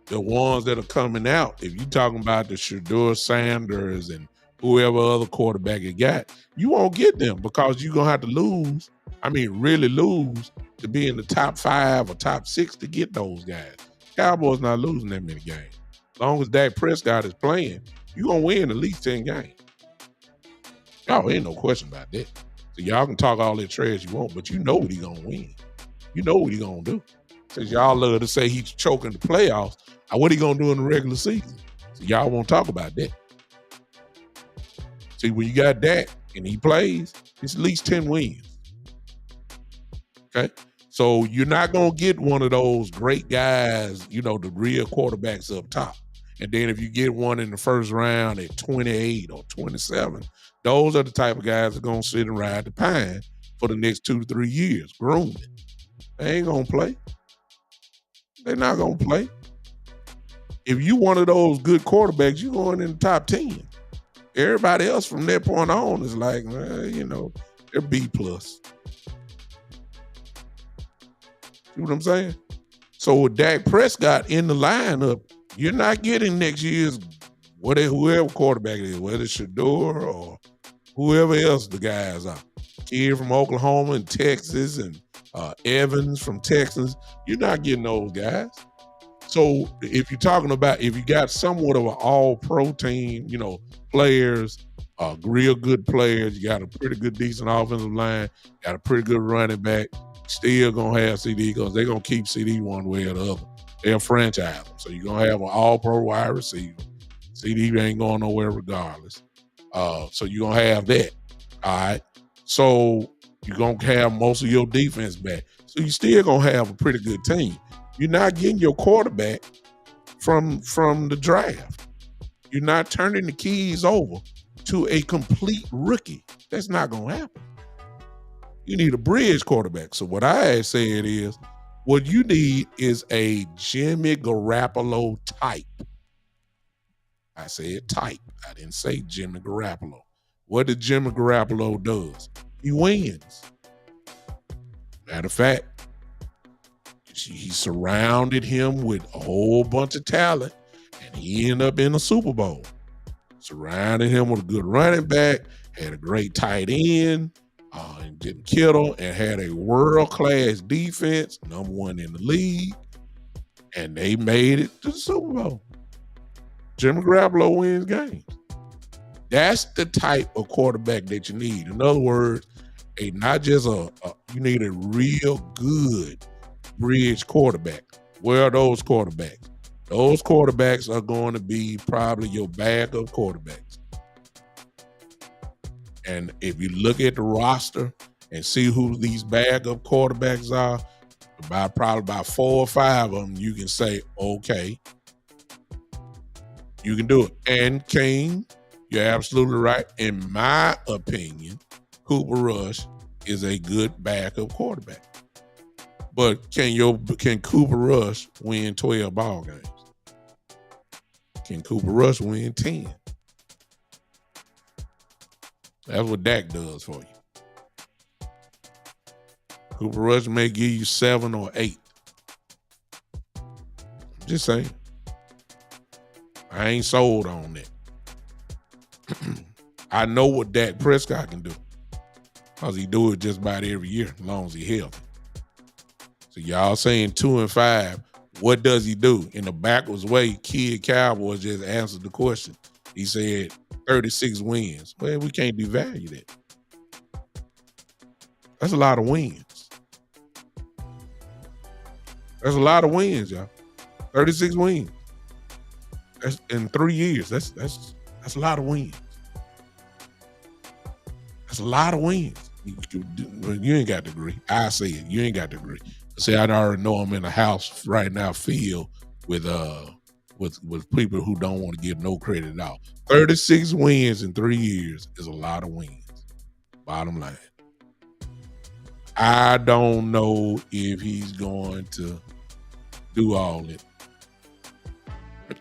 the ones that are coming out, if you're talking about the Shedeur Sanders and whoever other quarterback you got, you won't get them because you're going to have to lose. I mean, really lose to be in the top 5 or top 6 to get those guys. Cowboys not losing that many games. As long as Dak Prescott is playing, you're going to win at least 10 games. Oh, ain't no question about that. So y'all can talk all that trash you want, but you know what he's going to win. You know what he's going to do. Since y'all love to say he's choking the playoffs, what he going to do in the regular season? So y'all won't talk about that. See, when you got Dak and he plays, it's at least 10 wins. Okay? So you're not going to get one of those great guys, you know, the real quarterbacks up top. And then if you get one in the first round at 28 or 27, those are the type of guys that are going to sit and ride the pine for the next 2 to 3 years, grooming. They ain't going to play. They're not going to play. If you one of those good quarterbacks, you're going in the top 10. Everybody else from that point on is like, you know, they're B+. See what I'm saying? So with Dak Prescott in the lineup, you're not getting next year's whoever quarterback it is, whether it's Shedeur or whoever else the guys are. Kid from Oklahoma and Texas and Evans from Texas. You're not getting those guys. So if you're talking about, if you got somewhat of an all-pro team, you know, players, real good players, you got a pretty good, decent offensive line, got a pretty good running back, still going to have CeeDee because they're going to keep CeeDee one way or the other. They'll franchise him. So you're going to have an all-pro wide receiver. CeeDee ain't going nowhere regardless. So you're going to have that. All right. So you're going to have most of your defense back. So you still going to have a pretty good team. You're not getting your quarterback from the draft. You're not turning the keys over to a complete rookie. That's not going to happen. You need a bridge quarterback. So what I had said is, what you need is a Jimmy Garoppolo type. I said type. I didn't say Jimmy Garoppolo. What did Jimmy Garoppolo does? He wins. Matter of fact, he surrounded him with a whole bunch of talent, and he ended up in the Super Bowl. Surrounded him with a good running back, had a great tight end, and didn't Kittle, and had a world-class defense, number 1 in the league, and they made it to the Super Bowl. Jimmy Garoppolo wins games. That's the type of quarterback that you need. In other words, not just you need a real good bridge quarterback. Where are those quarterbacks? Those quarterbacks are going to be probably your backup quarterbacks. And if you look at the roster and see who these backup quarterbacks are, probably about 4 or 5 of them, you can say, okay, you can do it. And King, you're absolutely right. In my opinion, Cooper Rush is a good backup quarterback. But can Cooper Rush win 12 ball games? Can Cooper Rush win 10? That's what Dak does for you. Cooper Rush may give you 7 or 8. I'm just saying. I ain't sold on that. I know what Dak Prescott can do because he do it just about every year as long as he healthy. So y'all saying 2 and 5, what does he do? In the backwards way, Kid Cowboys just answered the question. He said 36 wins. Well, we can't devalue that. That's a lot of wins. That's a lot of wins, y'all. 36 wins. That's in 3 years. That's a lot of wins. That's a lot of wins. You ain't got to agree. I say it. You ain't got to agree. See, I already know I'm in a house right now filled with people who don't want to give no credit at all. 36 wins in 3 years is a lot of wins. Bottom line. I don't know if he's going to do all it.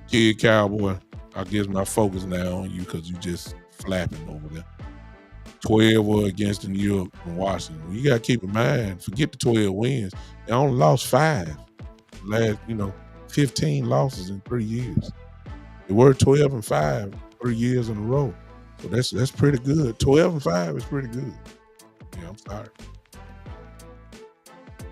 Kid Cowboy, I guess my focus now on you because you just flapping over there. 12 were against the New York and Washington. You got to keep in mind, forget the 12 wins. They only lost 5. Last, 15 losses in 3 years. They were 12-5 3 years in a row. So that's pretty good. 12-5 is pretty good. Yeah, I'm sorry.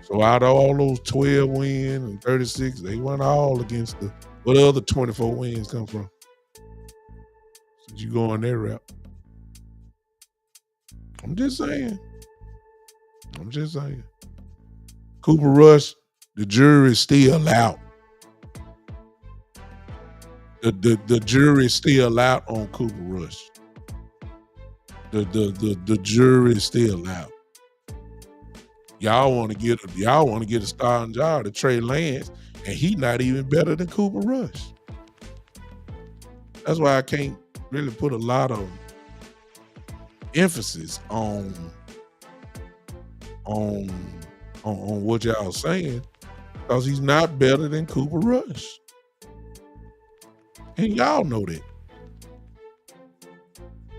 So out of all those 12 wins and 36, they went all against where the other 24 wins come from? Since you go on that route. I'm just saying. Cooper Rush, the jury is still out. The jury is still out on Cooper Rush. The jury is still out. Y'all want to get a starting job to Trey Lance, and he not even better than Cooper Rush. That's why I can't really put a lot of emphasis on what y'all saying, because he's not better than Cooper Rush. And y'all know that.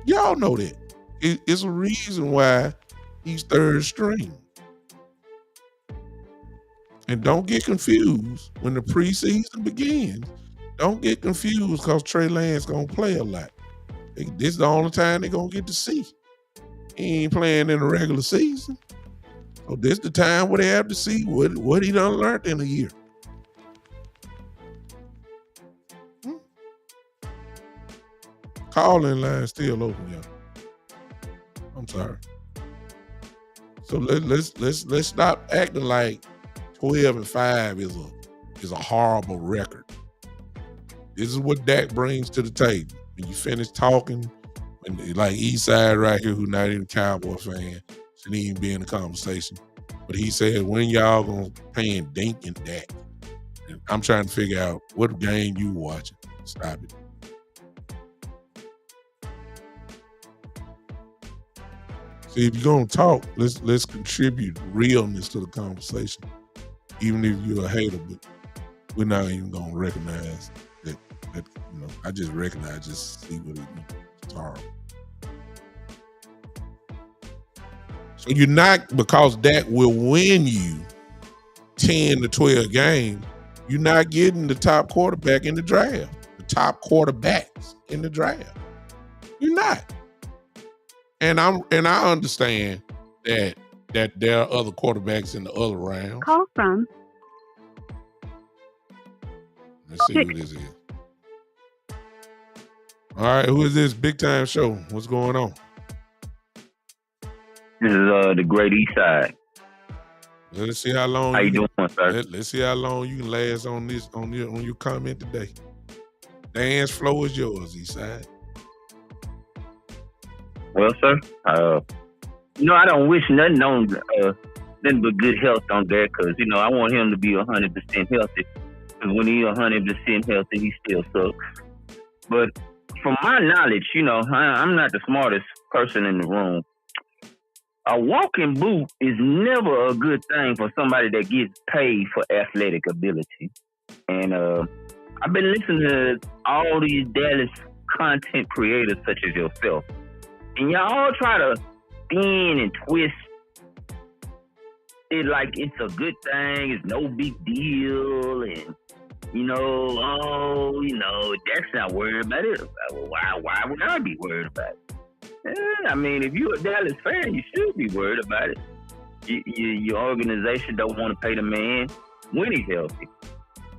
Y'all know that. It's a reason why he's third string. And don't get confused when the preseason begins. Don't get confused because Trey Lance going to play a lot. This is the only time they're going to get to see. He ain't playing in the regular season. So this is the time where they have to see what he done learned in a year. Calling line still open, y'all. I'm sorry. So let's stop acting like 12-5 is a horrible record. This is what Dak brings to the table. When you finish talking, like Eastside right here, who not even a Cowboy fan, shouldn't even be in the conversation. But he said, when y'all gonna pay Dink and Dak? And I'm trying to figure out what game you watching. Stop it. See, if you're gonna talk, let's contribute realness to the conversation. Even if you're a hater, but we're not even gonna recognize that I just recognize, just see what it's horrible. So you're not, because Dak will win you 10 to 12 games, you're not getting the top quarterback in the draft. The top quarterbacks in the draft. You're not. And I understand that there are other quarterbacks in the other rounds. Call from. Let's see who this is. All right, who is this? Big Time Show. What's going on? This is the Great East Side. Let's see how long. How you doing, sir? Let's see how long you can last on this on your comment today. Dance floor is yours, East Side. Well, sir, I don't wish nothing on nothing but good health on there, because I want him to be 100% healthy. Because when he's 100% healthy, he still sucks. But from my knowledge, I'm not the smartest person in the room. A walking boot is never a good thing for somebody that gets paid for athletic ability. And I've been listening to all these Dallas content creators such as yourself. And y'all all try to spin and twist it like it's a good thing, it's no big deal, and Dak's not worried about it. Why would I be worried about it? I mean, if you're a Dallas fan, you should be worried about it. Your organization don't want to pay the man when he's healthy.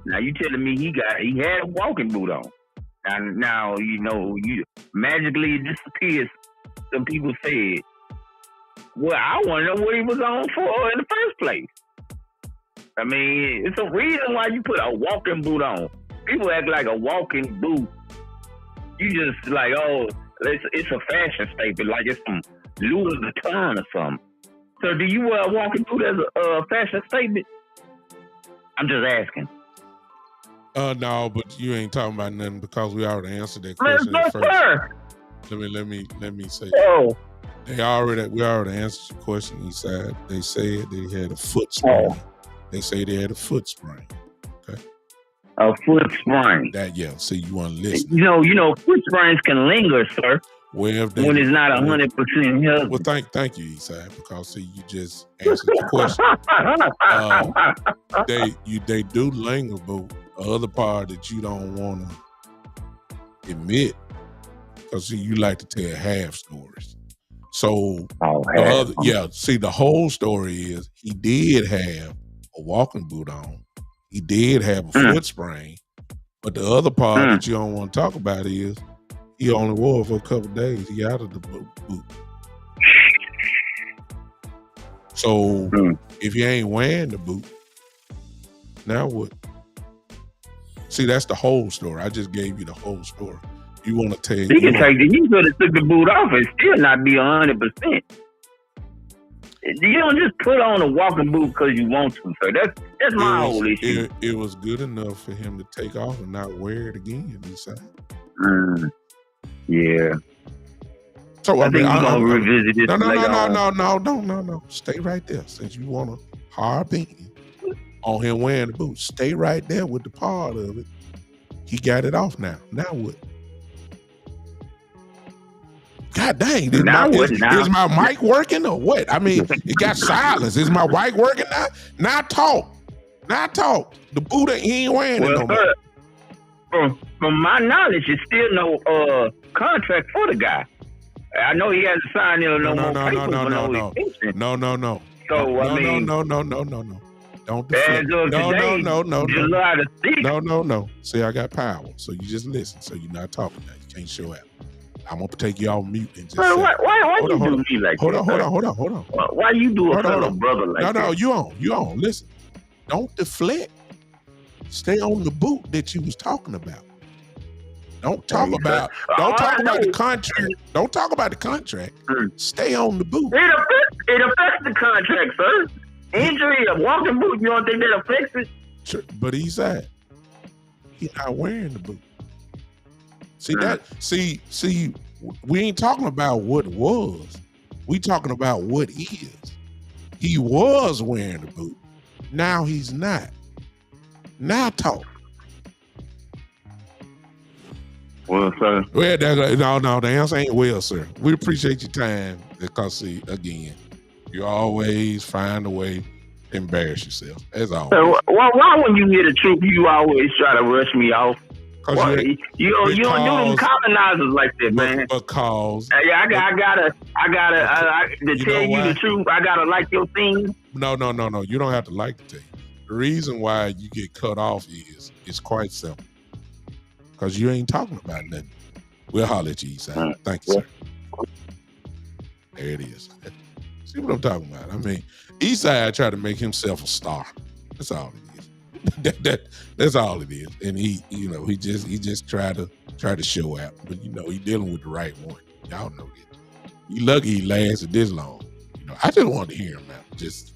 Now you telling me he had a walking boot on. And now, you magically disappears. Some people said, well, I want to know what he was on for in the first place. I mean, it's a reason why you put a walking boot on. People act like a walking boot. You just like, oh, it's a fashion statement, like it's some Louis Vuitton or something. So do you wear a walking boot as a fashion statement? I'm just asking. No, but you ain't talking about nothing because we already answered that question Let's first. sir. Let me say. Oh. We already answered your question. They said they had a foot sprain. Oh. They say they had a foot sprain. Okay. A foot sprain. See, you want to listen. You know, foot sprains can linger, sir. Well, when it's not 100% healthy. Well, thank you, Eastside, because see, you just answered the question. They do linger, but the other part that you don't want to admit, because see, you like to tell half stories. So the whole story is he did have a walking boot on. He did have a foot sprain, but the other part that you don't want to talk about is he only wore it for a couple of days. He out of the boot. So if you ain't wearing the boot, now what? See, that's the whole story. I just gave you the whole story. You want to tell he could have took the boot off and still not be 100%. You don't just put on a walking boot because you want to, sir. That's my whole issue. It was good enough for him to take off and not wear it again, he said. Yeah. So I think we're going to revisit this No. Stay right there. Since you want to harp in on him wearing the boots, stay right there with the part of it. He got it off now. Now what? God dang. Is my mic working or what? I mean, it got silence. Is my mic working now? Now talk. The boot, he ain't wearing it no more. From my knowledge, it's still no contract for the guy. I know he hasn't signed no more papers. No. So I mean, no. Don't deflect. No. See, I got power, so you just listen. So you're not talking now. You can't show out. I'm gonna take you off mute and just. Why you do me like that? Hold on. Why you do a fellow brother like that? No, you on. Listen, don't deflect. Stay on the boot that you was talking about. Don't talk about the contract. Don't talk about the contract. Stay on the boot. It affects the contract, sir. Injury, a walking boot, you don't think that affects it? Sure, but he's not wearing the boot. See, we ain't talking about what was. We talking about what is. He was wearing the boot. Now he's not. Now talk. Well, sir. Well, no, the answer ain't well, sir. We appreciate your time because, see, again, you always find a way to embarrass yourself. As always. So, why when you hear the truth, you always try to rush me off? You don't do them colonizers like that, man. Because I gotta to tell you the truth. I gotta like your thing. No. You don't have to like the thing. The reason why you get cut off is quite simple. Because you ain't talking about nothing. We'll holler at you, Eastside. Thank you, sir. There it is. See what I'm talking about? I mean, Eastside tried to make himself a star. That's all it is. That's all it is. And he just tried to show out. But he dealing with the right one. Y'all know that. You lucky he lasted this long. I just wanted to hear him out. Just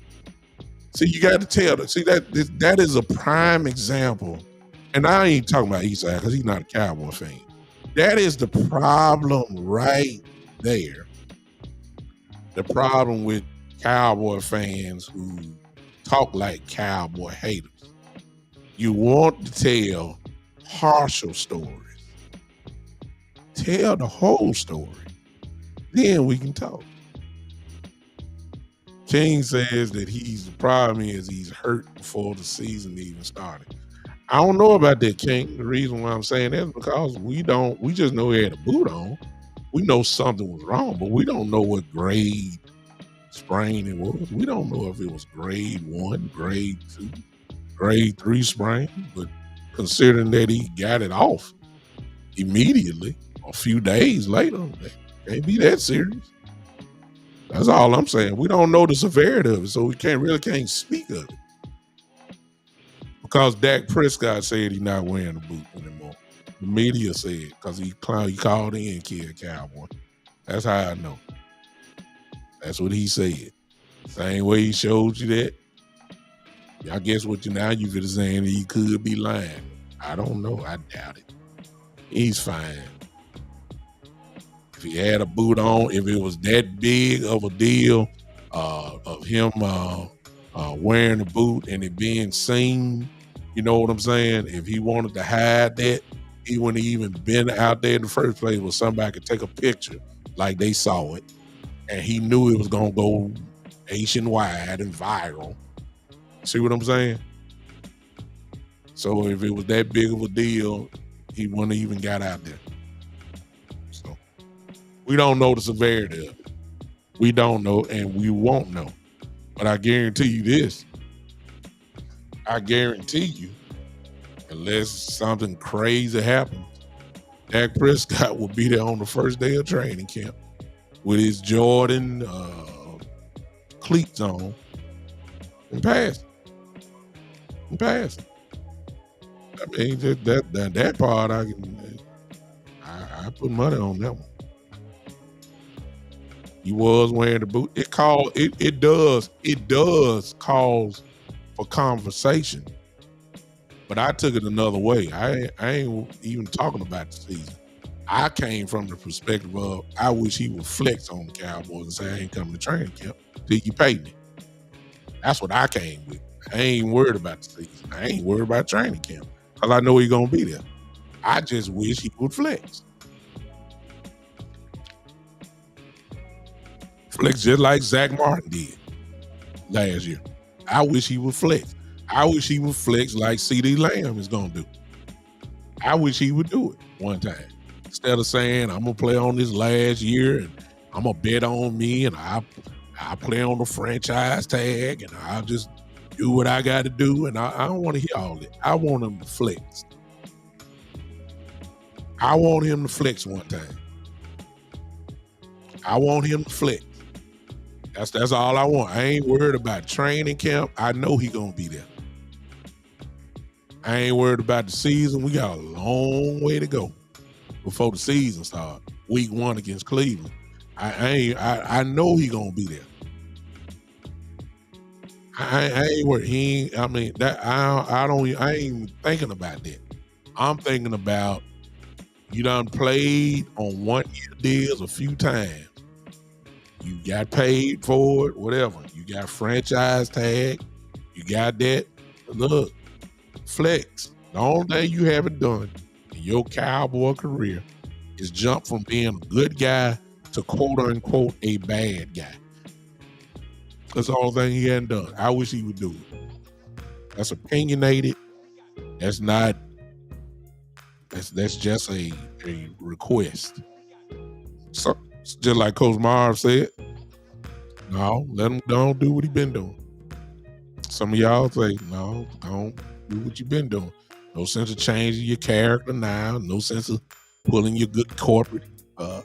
see, you got to tell them. See, that is a prime example. And I ain't talking about Eastside because he's not a Cowboy fan. That is the problem right there. The problem with Cowboy fans who talk like Cowboy haters. You want to tell partial stories. Tell the whole story. Then we can talk. King says that the problem is he's hurt before the season even started. I don't know about that, King. The reason why I'm saying that is because we just know he had a boot on. We know something was wrong, but we don't know what grade sprain it was. We don't know if it was grade 1, grade 2, grade 3 sprain, but considering that he got it off, immediately. A few days later, it can't be that serious. That's all I'm saying. We don't know the severity of it, so we can't speak of it. Because Dak Prescott said he's not wearing the boot anymore. The media said because he called in kid Cowboy. That's how I know. That's what he said. Same way he showed you that. I guess what you could have saying he could be lying. I don't know. I doubt it. He's fine. If he had a boot on, if it was that big of a deal of him wearing the boot and it being seen, you know what I'm saying? If he wanted to hide that, he wouldn't have even been out there in the first place where somebody could take a picture like they saw it and he knew it was going to go nationwide and viral. See what I'm saying? So if it was that big of a deal, he wouldn't have even got out there. So we don't know the severity of it. We don't know and we won't know. But I guarantee you this. I guarantee you, unless something crazy happens, Dak Prescott will be there on the first day of training camp with his Jordan cleats on and pass. I mean, that part I put money on that one. He was wearing the boot. It does cause for conversation. But I took it another way. I ain't even talking about the season. I came from the perspective of I wish he would flex on the Cowboys and say I ain't coming to training camp till you pay me. That's what I came with. I ain't worried about the season. I ain't worried about training camp because I know he's going to be there. I just wish he would flex. Flex just like Zach Martin did last year. I wish he would flex. I wish he would flex like CeeDee Lamb is going to do. I wish he would do it one time. Instead of saying, I'm going to play on this last year and I'm going to bet on me and I play on the franchise tag and I'll just do what I got to do. And I don't want to hear all that. I want him to flex. I want him to flex one time. I want him to flex. That's all I want. I ain't worried about training camp. I know he going to be there. I ain't worried about the season. We got a long way to go before the season starts. Week 1 against Cleveland. I know he gonna be there. I ain't worried. I ain't even thinking about that. I'm thinking about you done played on 1-year deals a few times. You got paid for it, whatever. You got franchise tag. You got that. Look, flex. The only thing you haven't done in your Cowboy career is jump from being a good guy to quote unquote a bad guy. That's the only thing he hadn't done. I wish he would do it. That's opinionated. That's not. That's just a request. So just like Coach Marv said, no, let him don't do what he been doing. Some of y'all say, no, don't do what you been doing. No sense of changing your character now. No sense of pulling your good corporate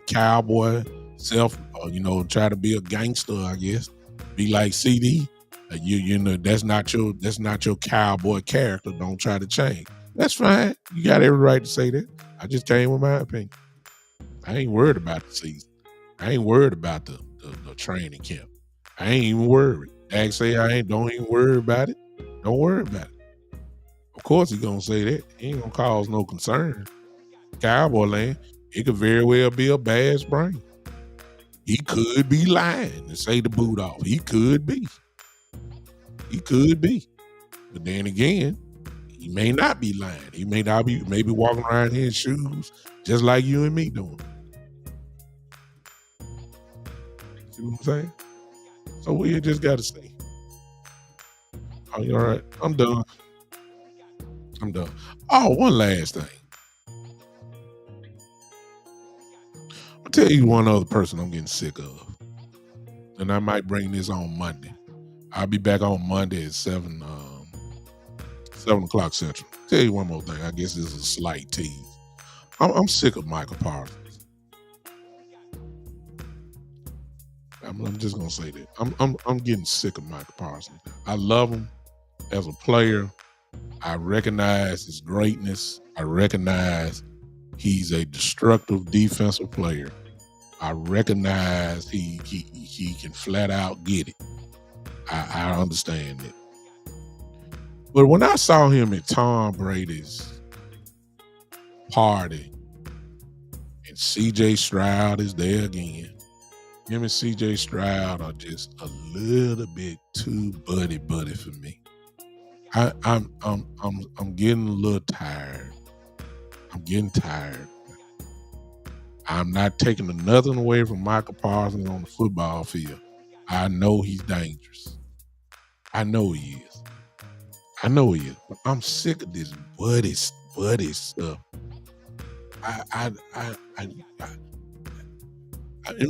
cowboy self. Try to be a gangster. I guess be like CeeDee. You know that's not your cowboy character. Don't try to change. That's fine. You got every right to say that. I just came with my opinion. I ain't worried about the season. I ain't worried about the training camp. I ain't even worried. Dak say don't even worry about it. Don't worry about it. Of course he's gonna say that. He ain't gonna cause no concern. Cowboy land, it could very well be a bad sprain. He could be lying and say the boot off. He could be. But then again, he may not be lying. He may not be maybe walking around here in shoes just like you and me doing. See what I'm saying? So we just got to see. All right. I'm done. Oh, one last thing. I'll tell you one other person I'm getting sick of. And I might bring this on Monday. I'll be back on Monday at 7 o'clock Central. Tell you one more thing. I guess this is a slight tease. I'm sick of Michael Parsons. I'm just gonna say that. I'm getting sick of Michael Parsons. I love him as a player. I recognize his greatness. I recognize he's a destructive defensive player. I recognize he can flat out get it. I understand it. But when I saw him at Tom Brady's party, and C.J. Stroud is there again, him and C.J. Stroud are just a little bit too buddy for me. I'm getting a little tired. I'm getting tired. I'm not taking nothing away from Michael Parsons on the football field. I know he's dangerous. I know he is. But I'm sick of this buddy stuff. And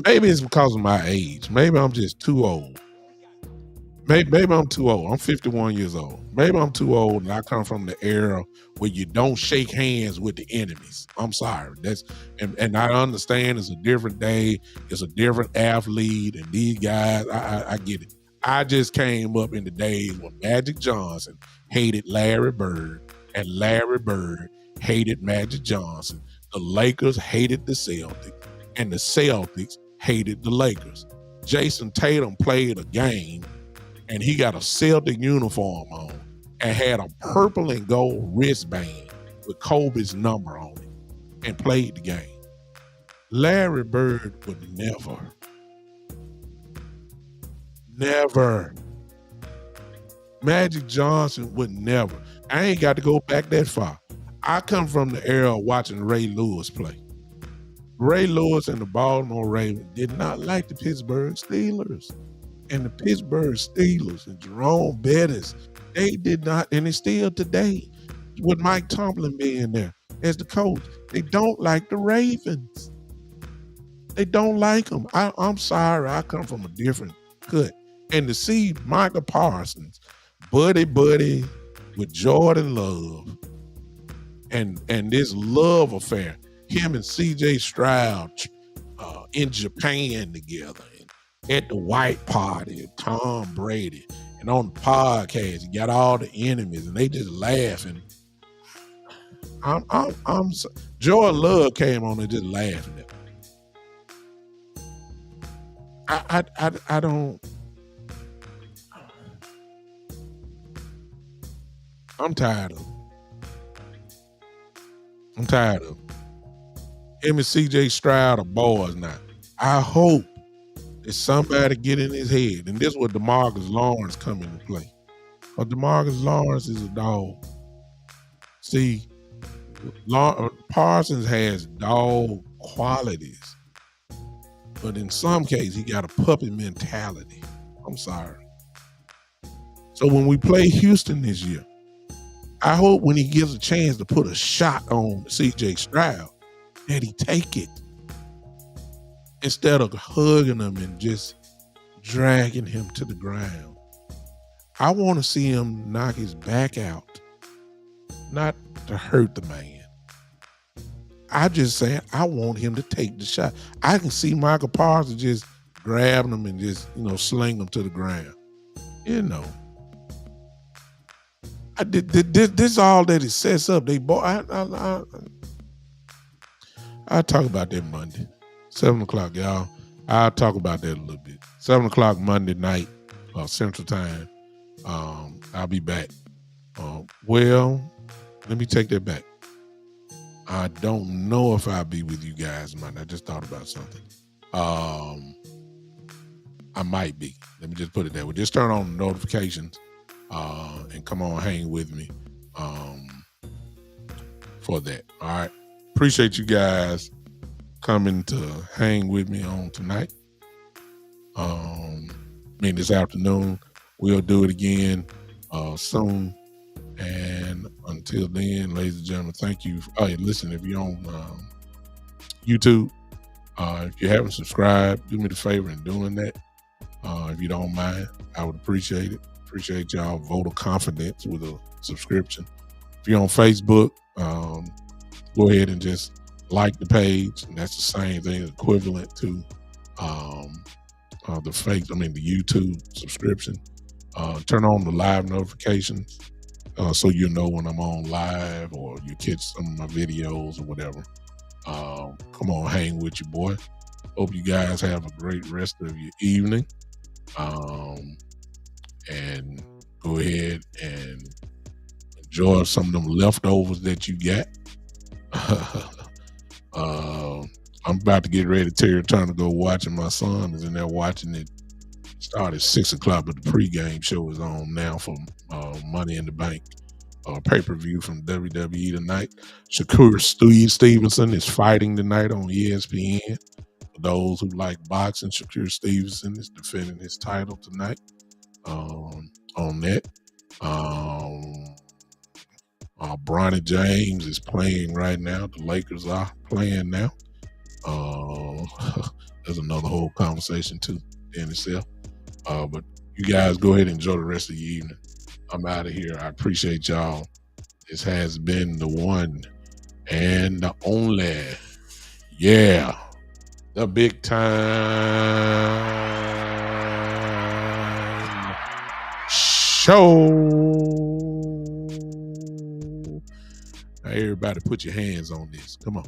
maybe it's because of my age. Maybe I'm just too old. Maybe I'm too old. I'm 51 years old. Maybe I'm too old, and I come from the era where you don't shake hands with the enemies. I'm sorry. And I understand it's a different day. It's a different athlete, and these guys, I get it. I just came up in the days when Magic Johnson hated Larry Bird, and Larry Bird hated Magic Johnson. The Lakers hated the Celtics, and the Celtics hated the Lakers. Jason Tatum played a game, and he got a Celtic uniform on and had a purple and gold wristband with Kobe's number on it and played the game. Larry Bird would never. Magic Johnson would never. I ain't got to go back that far. I come from the era of watching Ray Lewis play. Ray Lewis and the Baltimore Ravens did not like the Pittsburgh Steelers. And the Pittsburgh Steelers and Jerome Bettis, they did not, and it's still today, with Mike Tomlin being there as the coach, they don't like the Ravens. They don't like them. I'm sorry, I come from a different cut. And to see Michael Parsons, buddy with Jordan Love, and this love affair, him and C.J. Stroud in Japan together, at the white party, Tom Brady, and on the podcast, you got all the enemies, and they just laughing. Jordan Love came on and just laughing at me. I don't. I'm tired of him. Him and C.J. Stroud are boys now. I hope that somebody get in his head, and this is where DeMarcus Lawrence come into play. But DeMarcus Lawrence is a dog. See, Parsons has dog qualities, but in some cases, he got a puppy mentality. I'm sorry. So when we play Houston this year, I hope when he gives a chance to put a shot on C.J. Stroud, that he take it instead of hugging him and just dragging him to the ground. I want to see him knock his back out, not to hurt the man. I just saying I want him to take the shot. I can see Michael Parsons just grabbing him and just, sling him to the ground. This is all that it sets up. I'll talk about that Monday. 7 o'clock, y'all. I'll talk about that a little bit. 7 o'clock Monday night, Central Time. I'll be back. Well, let me take that back. I don't know if I'll be with you guys Monday. I just thought about something. I might be. Let me just put it that way. Just turn on the notifications and come on, hang with me for that. All right. Appreciate you guys coming to hang with me on tonight. This afternoon. We'll do it again soon. And until then, ladies and gentlemen, thank you. Listen, if you're on YouTube, if you haven't subscribed, do me the favor in doing that. If you don't mind, I would appreciate it. Appreciate y'all vote of confidence with a subscription. If you're on Facebook, go ahead and just like the page. And that's the same thing, equivalent to the YouTube subscription. Turn on the live notifications so you know when I'm on live or you catch some of my videos or whatever. Come on, hang with you, boy. Hope you guys have a great rest of your evening. And go ahead and enjoy some of them leftovers that you got. I'm about to get ready to tell you time to go watching. My son is in there watching it. Started 6 o'clock, but the pregame show is on now for Money in the Bank. Pay-per-view from WWE tonight. Shakur Stevenson is fighting tonight on ESPN. For those who like boxing, Shakur Stevenson is defending his title tonight on that. Bronny James is playing right now. The Lakers are playing now. There's another whole conversation too in itself. But you guys go ahead and enjoy the rest of the evening. I'm out of here. I appreciate y'all. This has been the one and the only. Yeah. The big time show. Now everybody put your hands on this. Come on.